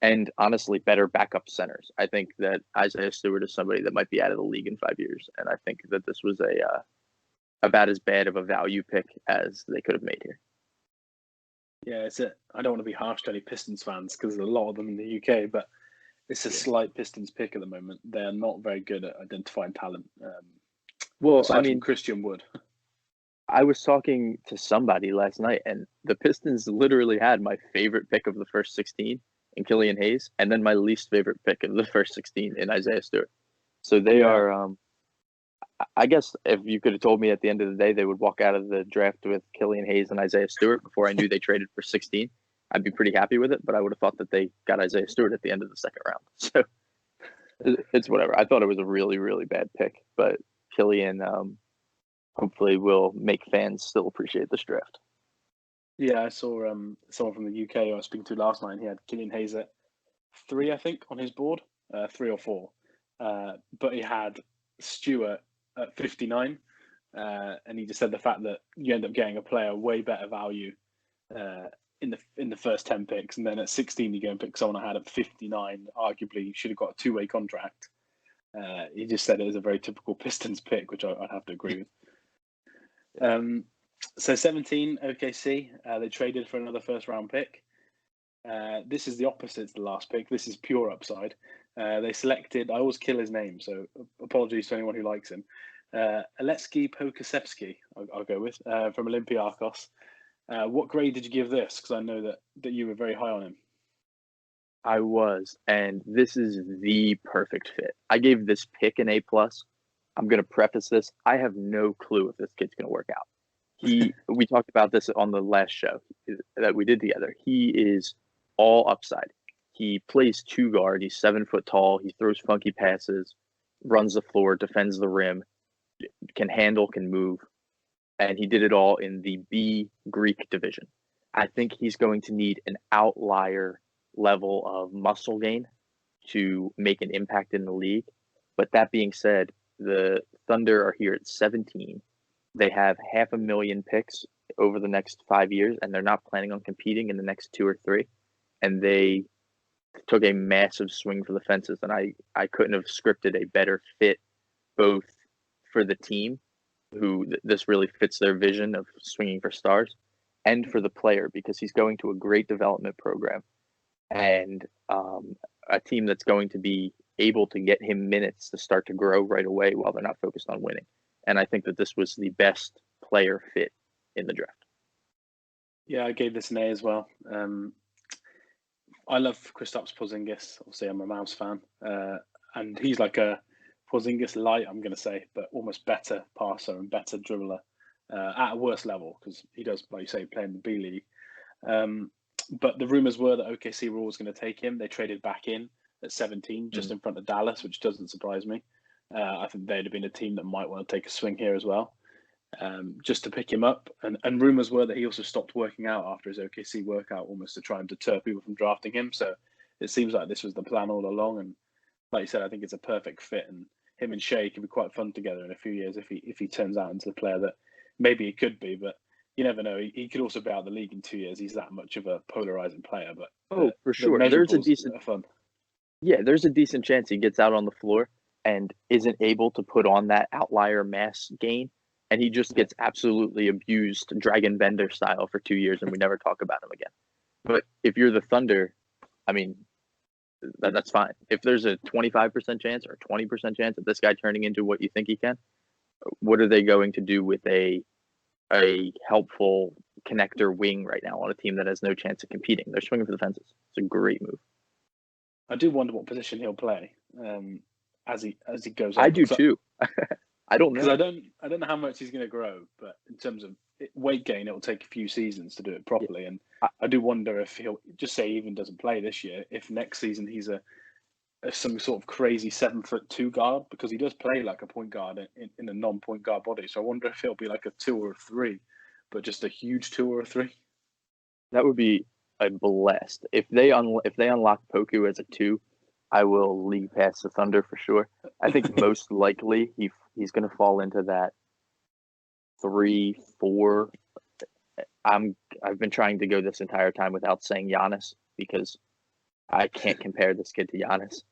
and honestly better backup centers. I think that Isaiah Stewart is somebody that might be out of the league in 5 years. And I think that this was about as bad of a value pick as they could have made here. Yeah, I don't want to be harsh to any Pistons fans because there's a lot of them in the UK, but it's a slight Pistons pick at the moment. They're not very good at identifying talent. Aside from Christian Wood. I was talking to somebody last night, and the Pistons literally had my favorite pick of the first 16 in Killian Hayes, and then my least favorite pick of the first 16 in Isaiah Stewart. So they are, I guess if you could have told me at the end of the day they would walk out of the draft with Killian Hayes and Isaiah Stewart before I knew they traded for 16, I'd be pretty happy with it, but I would have thought that they got Isaiah Stewart at the end of the second round. So it's whatever. I thought it was a really, really bad pick, but Killian hopefully will make fans still appreciate this draft. Yeah, I saw someone from the UK I was speaking to last night, and he had Killian Hayes at 3, I think, on his board, 3 or 4. But he had Stewart at 59, and he just said the fact that you end up getting a player way better value in the first 10 picks, and then at 16 you go and pick someone I had at 59. Arguably, should have got a two-way contract. He just said it was a very typical Pistons pick, which I'd have to agree with. So 17, OKC, they traded for another first-round pick. This is the opposite to the last pick. This is pure upside. They selected, I always kill his name, so apologies to anyone who likes him. Alexei Pokasevsky, I'll go with, from Olympiakos. What grade did you give this? Because I know that you were very high on him. I was, and this is the perfect fit. I gave this pick an A+. I'm going to preface this. I have no clue if this kid's going to work out. We talked about this on the last show that we did together. He is all upside. He plays two guard. He's 7 foot tall. He throws funky passes, runs the floor, defends the rim, can handle, can move. And he did it all in the B Greek division. I think he's going to need an outlier level of muscle gain to make an impact in the league. But that being said, the Thunder are here at 17. They have 500,000 picks over the next 5 years, and they're not planning on competing in the next 2 or 3. And they took a massive swing for the fences, and I couldn't have scripted a better fit, both for the team, who this really fits their vision of swinging for stars, and for the player, because he's going to a great development program and a team that's going to be able to get him minutes to start to grow right away while they're not focused on winning. And I think that this was the best player fit in the draft. Yeah, I gave this an A as well. I love Kristaps Porzingis. Obviously, I'm a Mavs fan. And he's like a Porzingis light, I'm going to say, but almost better passer and better dribbler at a worse level, because he does, like you say, play in the B League. But the rumors were that OKC were always going to take him. They traded back in at 17, just in front of Dallas, which doesn't surprise me. I think they'd have been a team that might want to take a swing here as well, just to pick him up. And rumors were that he also stopped working out after his OKC workout, almost to try and deter people from drafting him. So it seems like this was the plan all along. And like you said, I think it's a perfect fit. And him and Shea could be quite fun together in a few years if he turns out into the player that maybe he could be. But you never know. He could also be out of the league in 2 years. He's that much of a polarizing player. But for sure, there's a decent fun. Yeah, there's a decent chance he gets out on the floor and isn't able to put on that outlier mass gain, and he just gets absolutely abused Dragon Bender style for 2 years, and we never talk about him again. But if you're the Thunder, I mean, that's fine. If there's a 25% chance or 20% chance of this guy turning into what you think he can, what are they going to do with a helpful connector wing right now on a team that has no chance of competing? They're swinging for the fences. It's a great move. I do wonder what position he'll play as he goes on. I do too. I don't know, because I don't know how much he's going to grow, but in terms of weight gain, it will take a few seasons to do it properly. Yeah. And I do wonder if he'll just say he even doesn't play this year, if next season he's some sort of crazy 7'2" guard, because he does play like a point guard in a non-point guard body. So I wonder if he'll be like a 2 or a 3, but just a huge 2 or a 3. That would be a blast. If they unlock Poku as a 2, I will league pass the Thunder for sure. I think most likely he's going to fall into that 3, 4. I've been trying to go this entire time without saying Giannis, because I can't compare this kid to Giannis.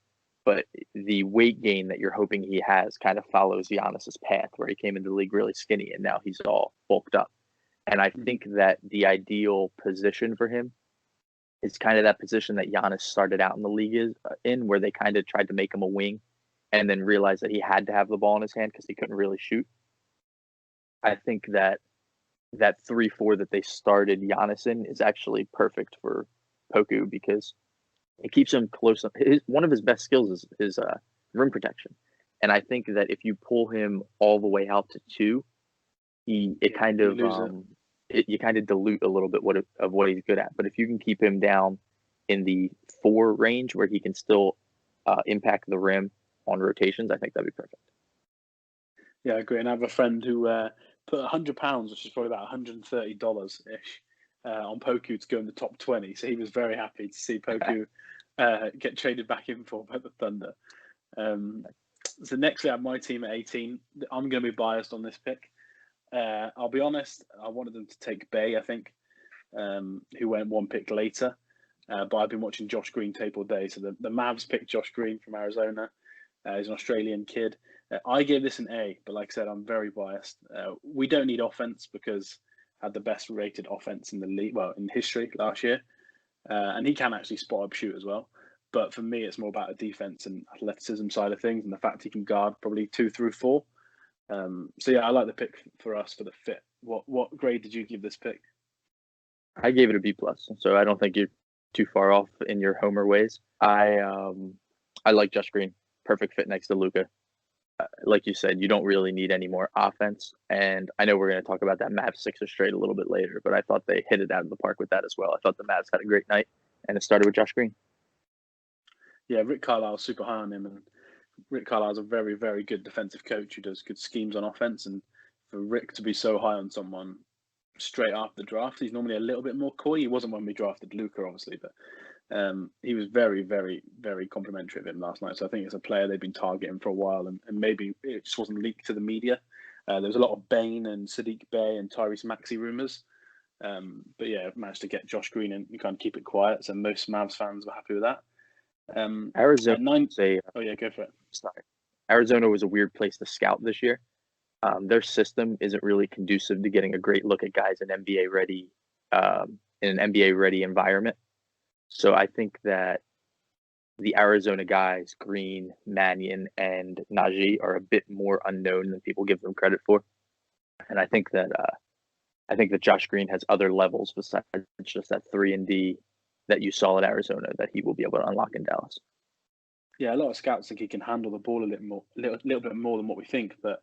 But the weight gain that you're hoping he has kind of follows Giannis's path, where he came into the league really skinny and now he's all bulked up. And I think that the ideal position for him is kind of that position that Giannis started out in the league in, where they kind of tried to make him a wing and then realized that he had to have the ball in his hand because he couldn't really shoot. I think that 3-4 that they started Giannis in is actually perfect for Poku, because it keeps him close. One of his best skills is his rim protection. And I think that if you pull him all the way out to 2, you kind of dilute a little bit of what he's good at. But if you can keep him down in the 4 range, where he can still impact the rim on rotations, I think that'd be perfect. Yeah, I agree. And I have a friend who put £100, which is probably about $130 ish, on Poku to go in the top 20. So he was very happy to see Poku get traded back in for by the Thunder. So next we have my team at 18. I'm going to be biased on this pick. I'll be honest, I wanted them to take Bay, I think. who went one pick later. But I've been watching Josh Green tape all day. So the Mavs picked Josh Green from Arizona. He's an Australian kid. I gave this an A, but like I said, I'm very biased. We don't need offense because had the best rated offense in the league, well, in history last year. And he can actually spot up shoot as well. But for me, it's more about the defense and athleticism side of things and the fact he can guard probably 2 through 4. So yeah, I like the pick for us for the fit. What grade did you give this pick? I gave it a B plus, so I don't think you're too far off in your homer ways. I like Josh Green, perfect fit next to Luka. Like you said, you don't really need any more offense, and I know we're going to talk about that Mavs Sixers trade a little bit later, but I thought they hit it out of the park with that as well. I thought the Mavs had a great night, and it started with Josh Green. Yeah, Rick Carlisle's super high on him, and Rick Carlisle's a very, very good defensive coach who does good schemes on offense. And for Rick to be so high on someone straight after the draft, he's normally a little bit more coy. He wasn't when we drafted Luka, obviously, but he was very, very, very complimentary of him last night. So I think it's a player they've been targeting for a while, and maybe it just wasn't leaked to the media. There was a lot of Bane and Sadiq Bey and Tyrese Maxey rumours. But yeah, managed to get Josh Green and kind of keep it quiet. So most Mavs fans were happy with that. Arizona, oh yeah, go for it. Sorry, Arizona was a weird place to scout this year. Their system isn't really conducive to getting a great look at guys in NBA ready, in an NBA ready environment. So I think that the Arizona guys, Green, Mannion, and Najee, are a bit more unknown than people give them credit for. And I think that Josh Green has other levels besides just that 3-and-D that you saw at Arizona that he will be able to unlock in Dallas. Yeah, a lot of scouts think he can handle the ball a little bit more than what we think. But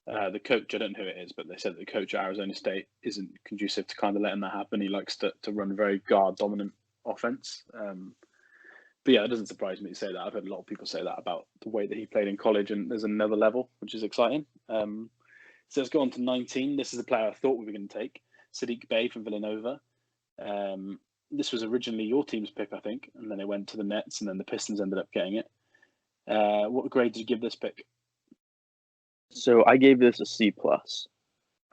the coach, I don't know who it is, but they said that the coach at Arizona State isn't conducive to kind of letting that happen. He likes to run a very guard dominant offense. But yeah, it doesn't surprise me to say that. I've heard a lot of people say that about the way that he played in college, and there's another level, which is exciting. So let's go on to 19. This is a player I thought we were going to take, Sadiq Bey from Villanova. This was originally your team's pick, I think, and then it went to the Nets, and then the Pistons ended up getting it. What grade did you give this pick? So I gave this a C plus.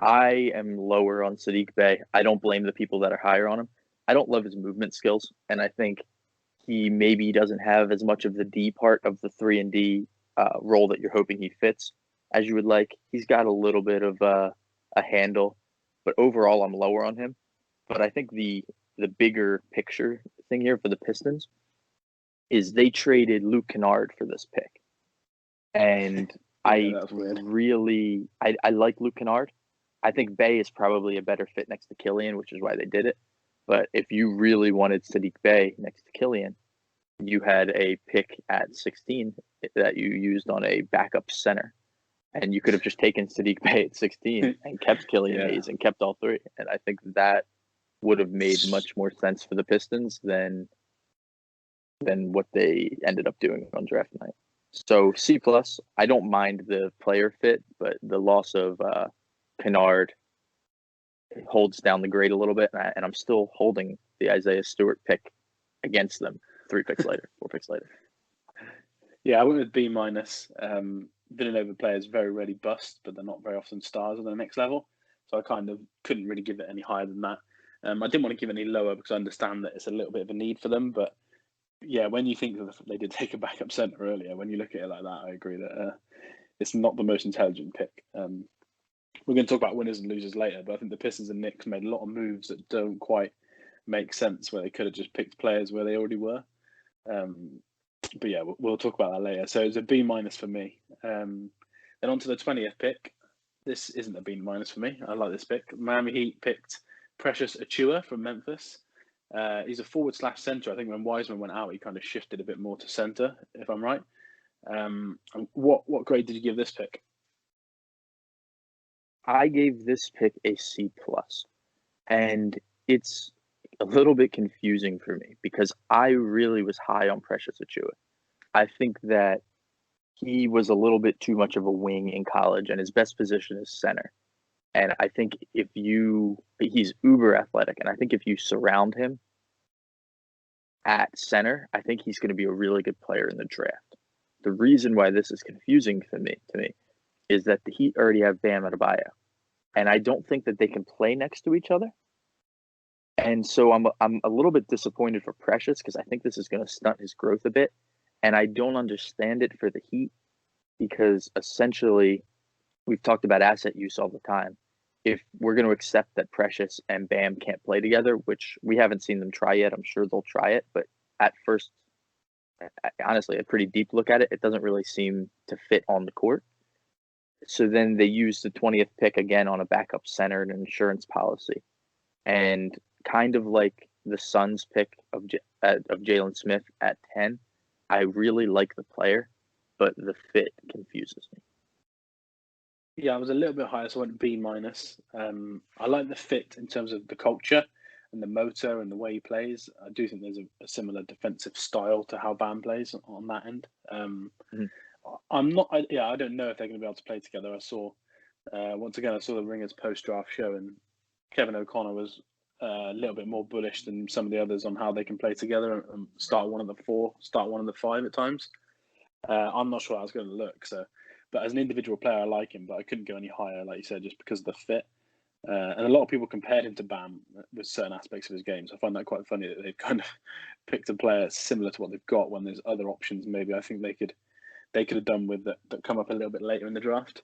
I am lower on Sadiq Bey. I don't blame the people that are higher on him. I don't love his movement skills, and I think he maybe doesn't have as much of the D part of the 3-and-D role that you're hoping he fits as you would like. He's got a little bit of a handle, but overall I'm lower on him. But I think the bigger picture thing here for the Pistons is they traded Luke Kennard for this pick. And Yeah, I like Luke Kennard. I think Bey is probably a better fit next to Killian, which is why they did it. But if you really wanted Sadiq Bey next to Killian, you had a pick at 16 that you used on a backup center. And you could have just taken Sadiq Bey at 16 and kept Killian Hayes and kept all three. And I think that would have made much more sense for the Pistons than what they ended up doing on draft night. So C plus. I don't mind the player fit, but the loss of Kennard holds down the grade a little bit, and I'm still holding the Isaiah Stewart pick against them 4 picks later. Yeah, I went with B minus. Villanova players very rarely bust, but they're not very often stars at the next level. So I kind of couldn't really give it any higher than that. I didn't want to give it any lower because I understand that it's a little bit of a need for them. But yeah, when you think that they did take a backup center earlier, when you look at it like that, I agree that it's not the most intelligent pick. We're going to talk about winners and losers later, but I think the Pistons and Knicks made a lot of moves that don't quite make sense, where they could have just picked players where they already were. But yeah, we'll talk about that later. So it's a B minus for me. Then on to the 20th pick. This isn't a B minus for me. I like this pick. Miami Heat picked Precious Achiuwa from Memphis. He's a forward / center. I think when Wiseman went out, he kind of shifted a bit more to center, if I'm right. What grade did you give this pick? I gave this pick a C plus, and it's a little bit confusing for me because I really was high on Precious Achiuwa. I think that he was a little bit too much of a wing in college, and his best position is center. And I think he's uber athletic, and I think if you surround him at center, I think he's going to be a really good player in the draft. The reason why this is confusing to me is that the Heat already have Bam Adebayo, and I don't think that they can play next to each other. And so I'm a little bit disappointed for Precious because I think this is going to stunt his growth a bit, and I don't understand it for the Heat because essentially we've talked about asset use all the time. If we're going to accept that Precious and Bam can't play together, which we haven't seen them try yet, I'm sure they'll try it, but at first, honestly, a pretty deep look at it, it doesn't really seem to fit on the court. So then they use the 20th pick again on a backup center and an insurance policy. And kind of like the Suns pick of Jalen Smith at 10, I really like the player, but the fit confuses me. Yeah, I was a little bit higher, so I went B minus. I like the fit in terms of the culture and the motor and the way he plays. I do think there's a similar defensive style to how Bam plays on that end. Mhm. I'm not. I don't know if they're going to be able to play together. I saw once again. I saw the Ringers post draft show, and Kevin O'Connor was a little bit more bullish than some of the others on how they can play together and start one of the four, start one of the five at times. I'm not sure how it's going to look. So, but as an individual player, I like him, but I couldn't go any higher, like you said, just because of the fit. And a lot of people compared him to Bam with certain aspects of his game. So I find that quite funny that they've kind of picked a player similar to what they've got when there's other options. Maybe I think they could have done with that come up a little bit later in the draft.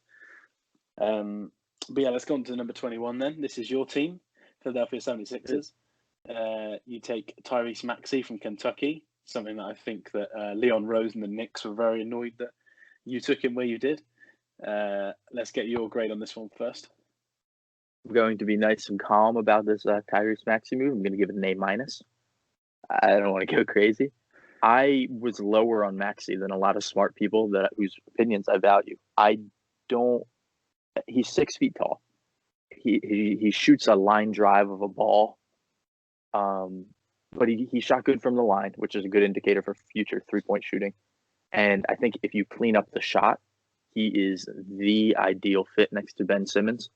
But yeah, let's go on to number 21 then. This is your team, Philadelphia 76ers. You take Tyrese Maxey from Kentucky, something that I think that Leon Rose and the Knicks were very annoyed that you took him where you did. Let's get your grade on this one first. I'm going to be nice and calm about this Tyrese Maxey move. I'm going to give it an A minus. I don't want to go crazy. I was lower on Maxey than a lot of smart people whose opinions I value. He's 6 feet tall. He shoots a line drive of a ball. But he shot good from the line, which is a good indicator for future 3-point shooting. And I think if you clean up the shot, he is the ideal fit next to Ben Simmons.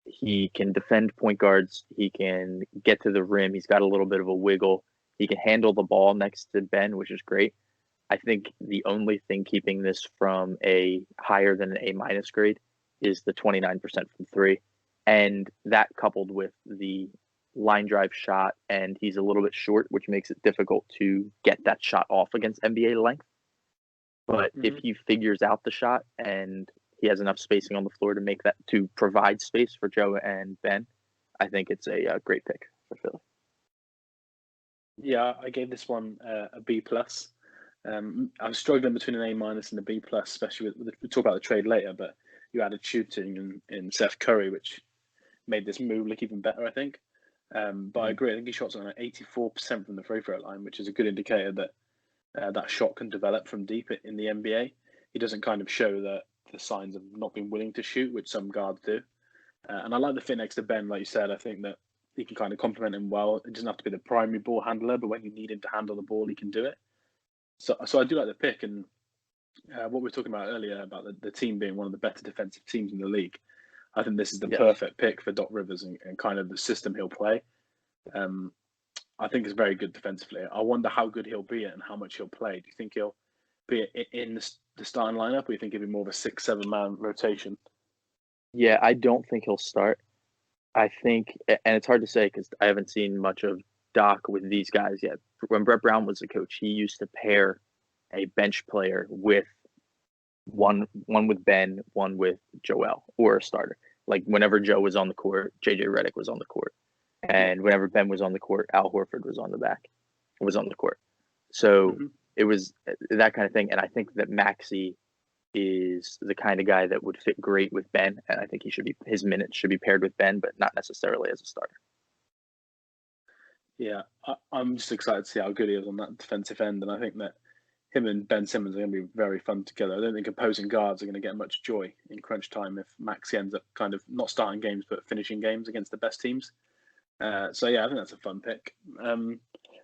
He can defend point guards. He can get to the rim. He's got a little bit of a wiggle. He can handle the ball next to Ben, which is great. I think the only thing keeping this from a higher than an A minus grade is the 29% from three. And that coupled with the line drive shot, and he's a little bit short, which makes it difficult to get that shot off against NBA length. But if he figures out the shot and he has enough spacing on the floor to provide space for Joe and Ben, I think it's a great pick for Philly. Yeah, I gave this one a B plus. I'm struggling between an A minus and a B plus, especially we'll talk about the trade later. But you added shooting in Seth Curry, which made this move look even better, I think. But I agree. I think he shot something like 84% from the free throw line, which is a good indicator that that shot can develop from deep in the NBA. He doesn't kind of show the signs of not being willing to shoot, which some guards do. And I like the fit next to Ben, like you said. I think that he can kind of complement him well. It doesn't have to be the primary ball handler, but when you need him to handle the ball, he can do it. So I do like the pick. And what we were talking about earlier about the team being one of the better defensive teams in the league, I think this is the perfect pick for Doc Rivers and kind of the system he'll play. I think it's very good defensively. I wonder how good he'll be and how much he'll play. Do you think he'll be in the starting lineup, or do you think it'll be more of a 6-7 man rotation? Yeah, I don't think he'll start. I think, and it's hard to say because I haven't seen much of Doc with these guys yet. When Brett Brown was the coach, he used to pair a bench player with one with Ben, one with Joel, or a starter. Like whenever Joe was on the court, JJ Redick was on the court. And whenever Ben was on the court, Al Horford was on the court. So it was that kind of thing. And I think that Maxey is the kind of guy that would fit great with Ben. And I think his minutes should be paired with Ben, but not necessarily as a starter. Yeah, I'm just excited to see how good he is on that defensive end. And I think that him and Ben Simmons are going to be very fun together. I don't think opposing guards are going to get much joy in crunch time if Maxey ends up kind of not starting games, but finishing games against the best teams. So yeah, I think that's a fun pick.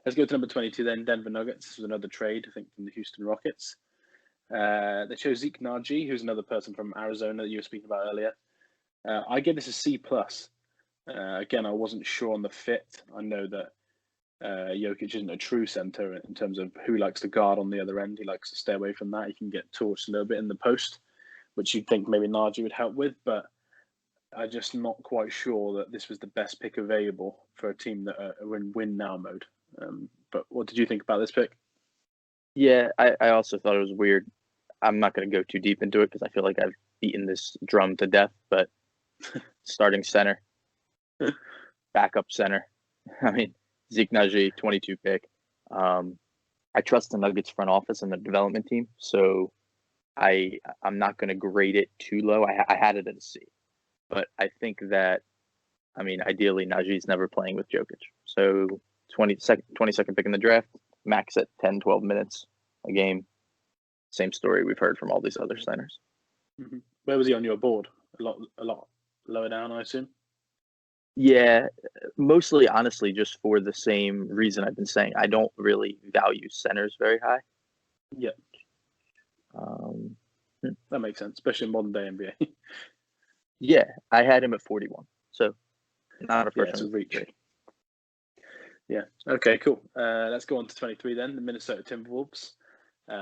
Let's go to number 22 then, Denver Nuggets. This was another trade, I think, from the Houston Rockets. They chose Zeke Naji, who's another person from Arizona that you were speaking about earlier. I give this a C+. Again, I wasn't sure on the fit. I know that Jokic isn't a true center in terms of who likes to guard on the other end. He likes to stay away from that. He can get torched a little bit in the post, which you'd think maybe Naji would help with. But I'm just not quite sure that this was the best pick available for a team that are in win now mode. But what did you think about this pick? Yeah, I also thought it was weird. I'm not going to go too deep into it because I feel like I've beaten this drum to death, but starting center, backup center. I mean, Zeke Najee, 22 pick. I trust the Nuggets front office and the development team, so I'm not going to grade it too low. I had it at a C, but I think that, I mean, ideally Najee's never playing with Jokic, so 22nd pick in the draft, max at 10, 12 minutes a game. Same story we've heard from all these other centers. Mm-hmm. Where was he on your board? A lot lower down, I assume. Yeah, mostly honestly, just for the same reason I've been saying. I don't really value centers very high. Yeah, Um, that makes sense, especially in modern day NBA. yeah, I had him at 41, so not a Yeah, first it's a round reach. pick. Yeah. Okay. Cool. Let's go on to 23 then. The Minnesota Timberwolves.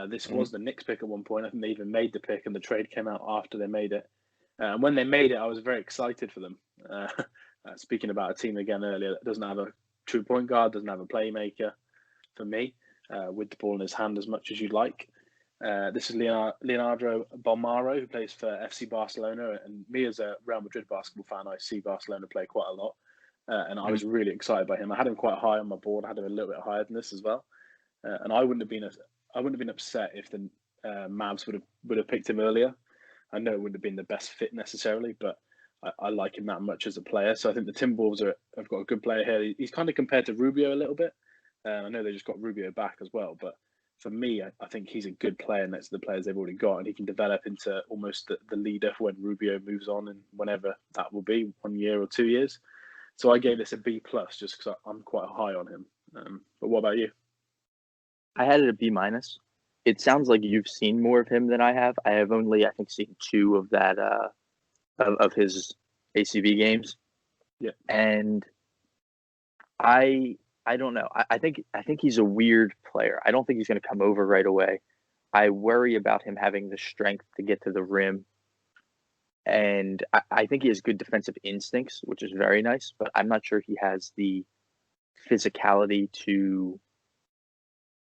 This was the Knicks pick at one point. I think they even made the pick, and the trade came out after they made it. And when they made it, I was very excited for them. Speaking about a team again earlier that doesn't have a true point guard, doesn't have a playmaker. For me, with the ball in his hand as much as you'd like. This is Leonardo Bolmaro, who plays for FC Barcelona, and me as a Real Madrid basketball fan, I see Barcelona play quite a lot, and I was really excited by him. I had him quite high on my board. I had him a little bit higher than this as well, and I wouldn't have been upset if the Mavs would have picked him earlier. I know it wouldn't have been the best fit necessarily, but I like him that much as a player. So I think the Timberwolves have got a good player here. He's kind of compared to Rubio a little bit. I know they just got Rubio back as well, but for me, I think he's a good player next to the players they've already got, and he can develop into almost the leader when Rubio moves on, and whenever that will be, 1 year or 2 years. So I gave this a B plus just because I'm quite high on him. But what about you? I had it a B minus. It sounds like you've seen more of him than I have. I have only, I think, seen 2 of that of his ACV games, Yeah, and I don't know. I think he's a weird player. I don't think he's going to come over right away. I worry about him having the strength to get to the rim, and I think he has good defensive instincts, which is very nice. But I'm not sure he has the physicality to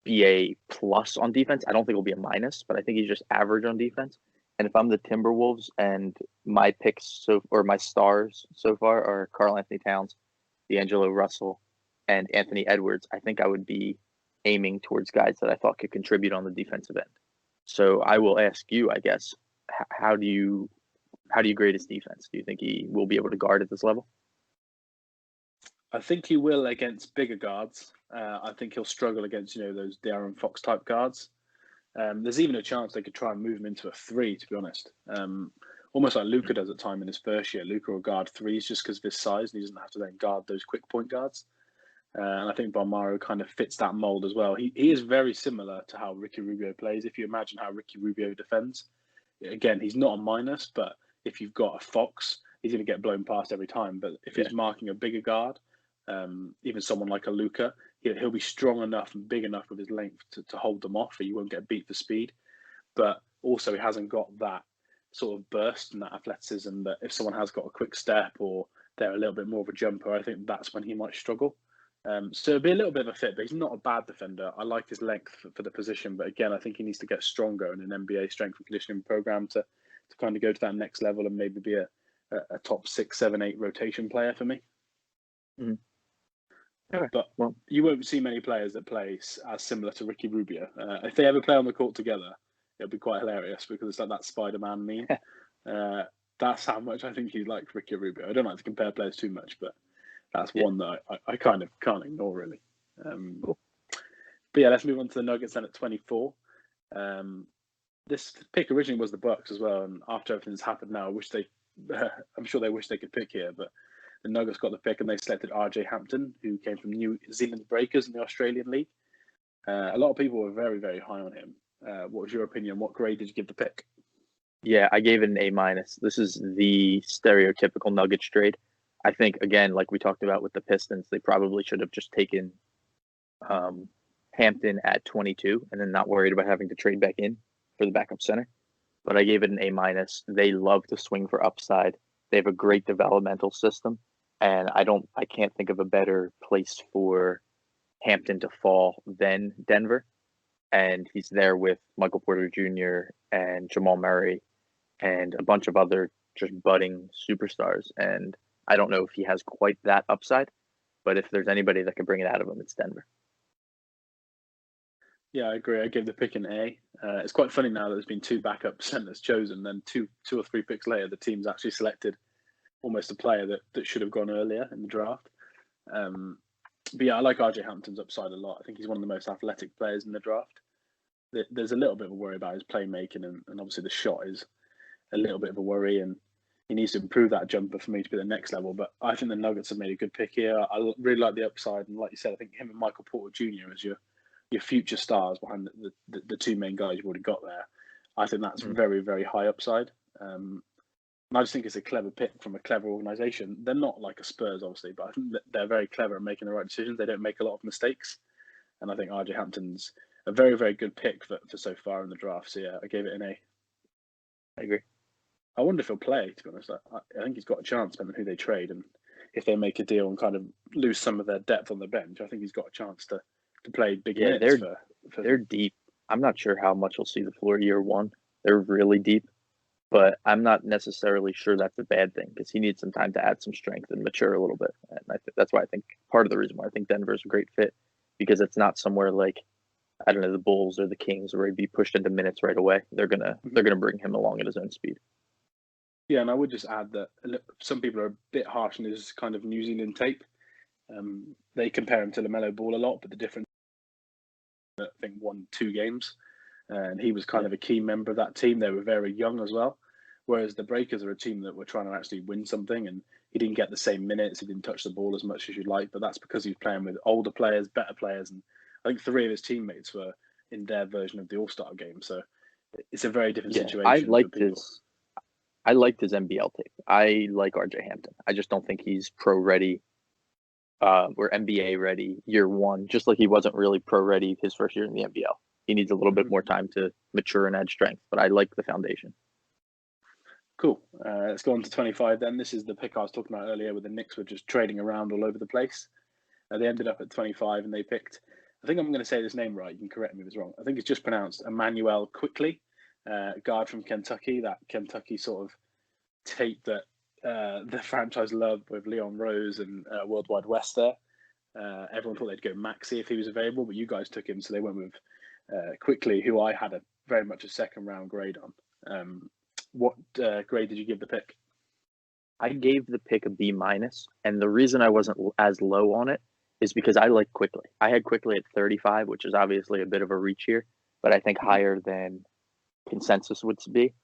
be a plus on defense. I don't think he'll be a minus, but I think he's just average on defense. And if I'm the Timberwolves and my picks or my stars so far are Karl Anthony Towns, D'Angelo Russell, and Anthony Edwards, I think I would be aiming towards guys that I thought could contribute on the defensive end. So I will ask you, I guess, how do you grade his defense? Do you think he will be able to guard at this level? I think he will against bigger guards. I think he'll struggle against those De'Aaron Fox type guards. There's even a chance they could try and move him into a 3, to be honest. Almost like Luka does at time in his first year. Luka will guard 3s just because of his size, and he doesn't have to then guard those quick point guards. And I think Bolmaro kind of fits that mold as well. He is very similar to how Ricky Rubio plays. If you imagine how Ricky Rubio defends, again, he's not a minus, but if you've got a Fox, he's going to get blown past every time. But if he's marking a bigger guard, even someone like a Luka, he'll be strong enough and big enough with his length to hold them off, or you won't get beat for speed. But also, he hasn't got that sort of burst and that athleticism that if someone has got a quick step or they're a little bit more of a jumper, I think that's when he might struggle. So it'll be a little bit of a fit, but he's not a bad defender. I like his length for the position, but again, I think he needs to get stronger in an NBA strength and conditioning program to kind of go to that next level and maybe be a top 6, 7, 8 rotation player for me. Mm-hmm. Okay. But you won't see many players that play as similar to Ricky Rubio. If they ever play on the court together, it'll be quite hilarious because it's like that Spider-Man meme. That's how much I think he likes Ricky Rubio. I don't like to compare players too much, but that's one that I kind of can't ignore, really. Cool. But yeah, let's move on to the Nuggets then at 24. This pick originally was the Bucks as well, and after everything's happened now, I'm sure they wish they could pick here, but the Nuggets got the pick and they selected RJ Hampton, who came from New Zealand Breakers in the Australian League. A lot of people were very, very high on him. What was your opinion? What grade did you give the pick? Yeah, I gave it an A minus. This is the stereotypical Nuggets trade. I think, again, like we talked about with the Pistons, they probably should have just taken Hampton at 22 and then not worried about having to trade back in for the backup center. But I gave it an A minus. They love to swing for upside. They have a great developmental system, and I can't think of a better place for Hampton to fall than Denver. And he's there with Michael Porter Jr. and Jamal Murray and a bunch of other just budding superstars. And I don't know if he has quite that upside, but if there's anybody that can bring it out of him, it's Denver. Yeah, I agree. I gave the pick an A. It's quite funny now that there's been 2 backup centers chosen, then two or three picks later, the team's actually selected almost a player that should have gone earlier in the draft. But yeah, I like RJ Hampton's upside a lot. I think he's one of the most athletic players in the draft. There's a little bit of a worry about his playmaking, and obviously the shot is a little bit of a worry, and he needs to improve that jumper for me to be the next level. But I think the Nuggets have made a good pick here. I really like the upside, and like you said, I think him and Michael Porter Jr. as your future stars behind the 2 main guys you've already got there. I think that's very, very high upside. And I just think it's a clever pick from a clever organisation. They're not like a Spurs, obviously, but I think that they're very clever at making the right decisions. They don't make a lot of mistakes. And I think RJ Hampton's a very, very good pick for so far in the draft. So yeah, I gave it an A. I agree. I wonder if he'll play, to be honest. I think he's got a chance, depending on who they trade. And if they make a deal and kind of lose some of their depth on the bench, I think he's got a chance to play big minutes they're deep. I'm not sure how much he'll see the floor year one. They're really deep, but I'm not necessarily sure that's a bad thing because he needs some time to add some strength and mature a little bit. And that's why I think part of the reason why I think Denver is a great fit, because it's not somewhere like, I don't know, the Bulls or the Kings where he'd be pushed into minutes right away. They're gonna bring him along at his own speed. Yeah, and I would just add that some people are a bit harsh on his kind of New Zealand tape. They compare him to LaMelo Ball a lot, but the difference, I think, 1-2 games, and he was kind of a key member of that team. They were very young as well, whereas the Breakers are a team that were trying to actually win something, and he didn't get the same minutes. He didn't touch the ball as much as you'd like, but that's because he was playing with older players, better players, and I think 3 of his teammates were in their version of the All-Star game. So it's a very different situation. I liked his NBL tape. I like RJ Hampton. I just don't think he's pro ready. Or NBA ready year one, just like he wasn't really pro ready his first year in the NBL. He needs a little bit more time to mature and add strength, but I like the foundation. Cool. Let's go on to 25 then. This is the pick I was talking about earlier, where the Knicks were just trading around all over the place. They ended up at 25 and they picked, I think I'm going to say this name right, you can correct me if it's wrong. I think it's just pronounced Emmanuel Quickly, guard from Kentucky, that Kentucky sort of tape that the franchise loved with Leon Rose and World Wide West there. Everyone thought they'd go Maxey if he was available, but you guys took him, so they went with Quickly, who I had very much a second round grade on. What grade did you give the pick? I gave the pick a B-, and the reason I wasn't as low on it is because I like Quickly. I had Quickly at 35, which is obviously a bit of a reach here, but I think higher than consensus would be.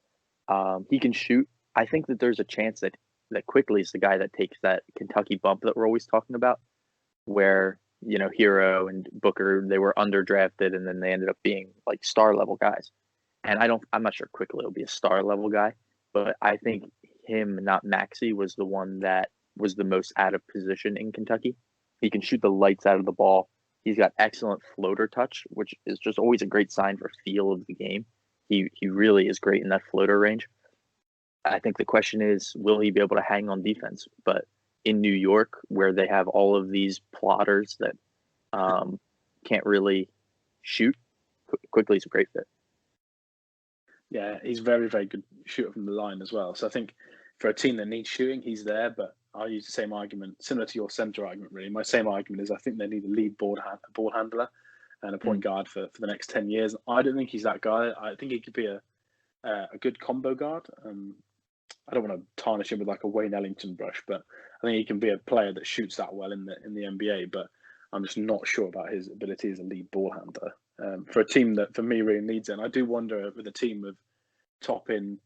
He can shoot. I think that there's a chance that Quickly is the guy that takes that Kentucky bump that we're always talking about, where, you know, Hero and Booker, they were underdrafted and then they ended up being like star level guys. And I'm not sure Quickly will be a star level guy, but I think him, not Maxey, was the one that was the most out of position in Kentucky. He can shoot the lights out of the ball. He's got excellent floater touch, which is just always a great sign for feel of the game. He really is great in that floater range. I think the question is, will he be able to hang on defense? But in New York, where they have all of these plotters that can't really shoot, Quickly's a great fit. Yeah, he's very, very good shooter from the line as well. So I think for a team that needs shooting, he's there. But I'll use the same argument, similar to your centre argument, really. My same argument is I think they need a lead ball handler and a point guard for the next 10 years. I don't think he's that guy. I think he could be a good combo guard. I don't want to tarnish him with like a Wayne Ellington brush, but I think he can be a player that shoots that well in the NBA. But I'm just not sure about his ability as a lead ball handler for a team that, for me, really needs it. And I do wonder with a team of Toppin,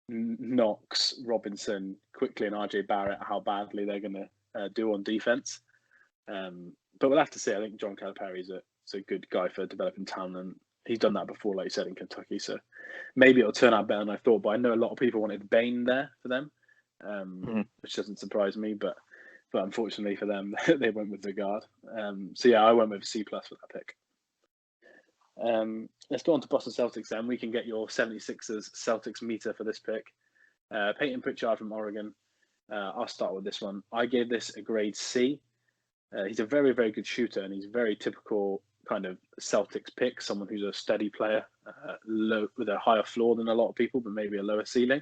Knox, Robinson, Quickly, and RJ Barrett, how badly they're going to do on defense. But we'll have to see. I think John Calipari is a good guy for developing talent, and he's done that before, like you said, in Kentucky. So maybe it'll turn out better than I thought. But I know a lot of people wanted Bain there for them, which doesn't surprise me. But unfortunately for them, they went with the guard. So yeah, I went with C+ for that pick. Let's go on to Boston Celtics then. We can get your 76ers Celtics meter for this pick. Peyton Pritchard from Oregon. I'll start with this one. I gave this a grade C. He's a very, very good shooter, and he's very typical kind of Celtics pick, someone who's a steady player, low with a higher floor than a lot of people, but maybe a lower ceiling.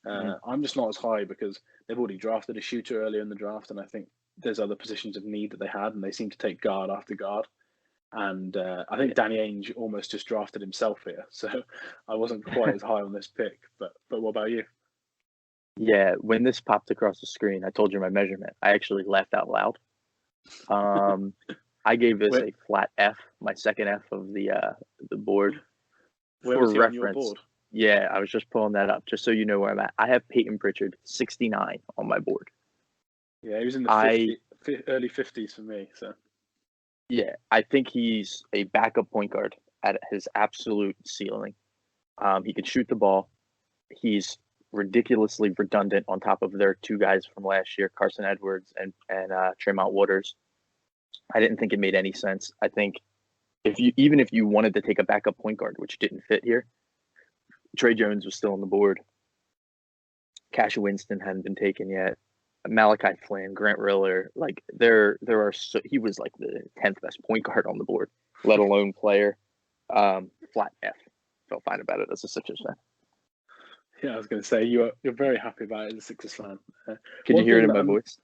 I'm just not as high because they've already drafted a shooter earlier in the draft, and I think there's other positions of need that they had, and they seem to take guard after guard. And I think Danny Ainge almost just drafted himself here, so I wasn't quite as high on this pick. But what about you? Yeah, when this popped across the screen, I told you my measurement. I actually laughed out loud. I gave this a flat F, my second F of the board. Where was he on your board? Yeah, I was just pulling that up just so you know where I'm at. I have Peyton Pritchard 69 on my board. Yeah, he was in the early 50s for me. So yeah, I think he's a backup point guard at his absolute ceiling. He can shoot the ball. He's ridiculously redundant on top of their two guys from last year, Carson Edwards and Tremont Waters. I didn't think it made any sense. I think even if you wanted to take a backup point guard, which didn't fit here, Trey Jones was still on the board. Cash Winston hadn't been taken yet. Malachi Flynn, Grant Riller, like he was like the 10th best point guard on the board, let alone player. Flat F. Felt fine about it as a Sixers fan. Yeah, I was going to say you're very happy about it as a Sixers fan. Can you hear it in my voice?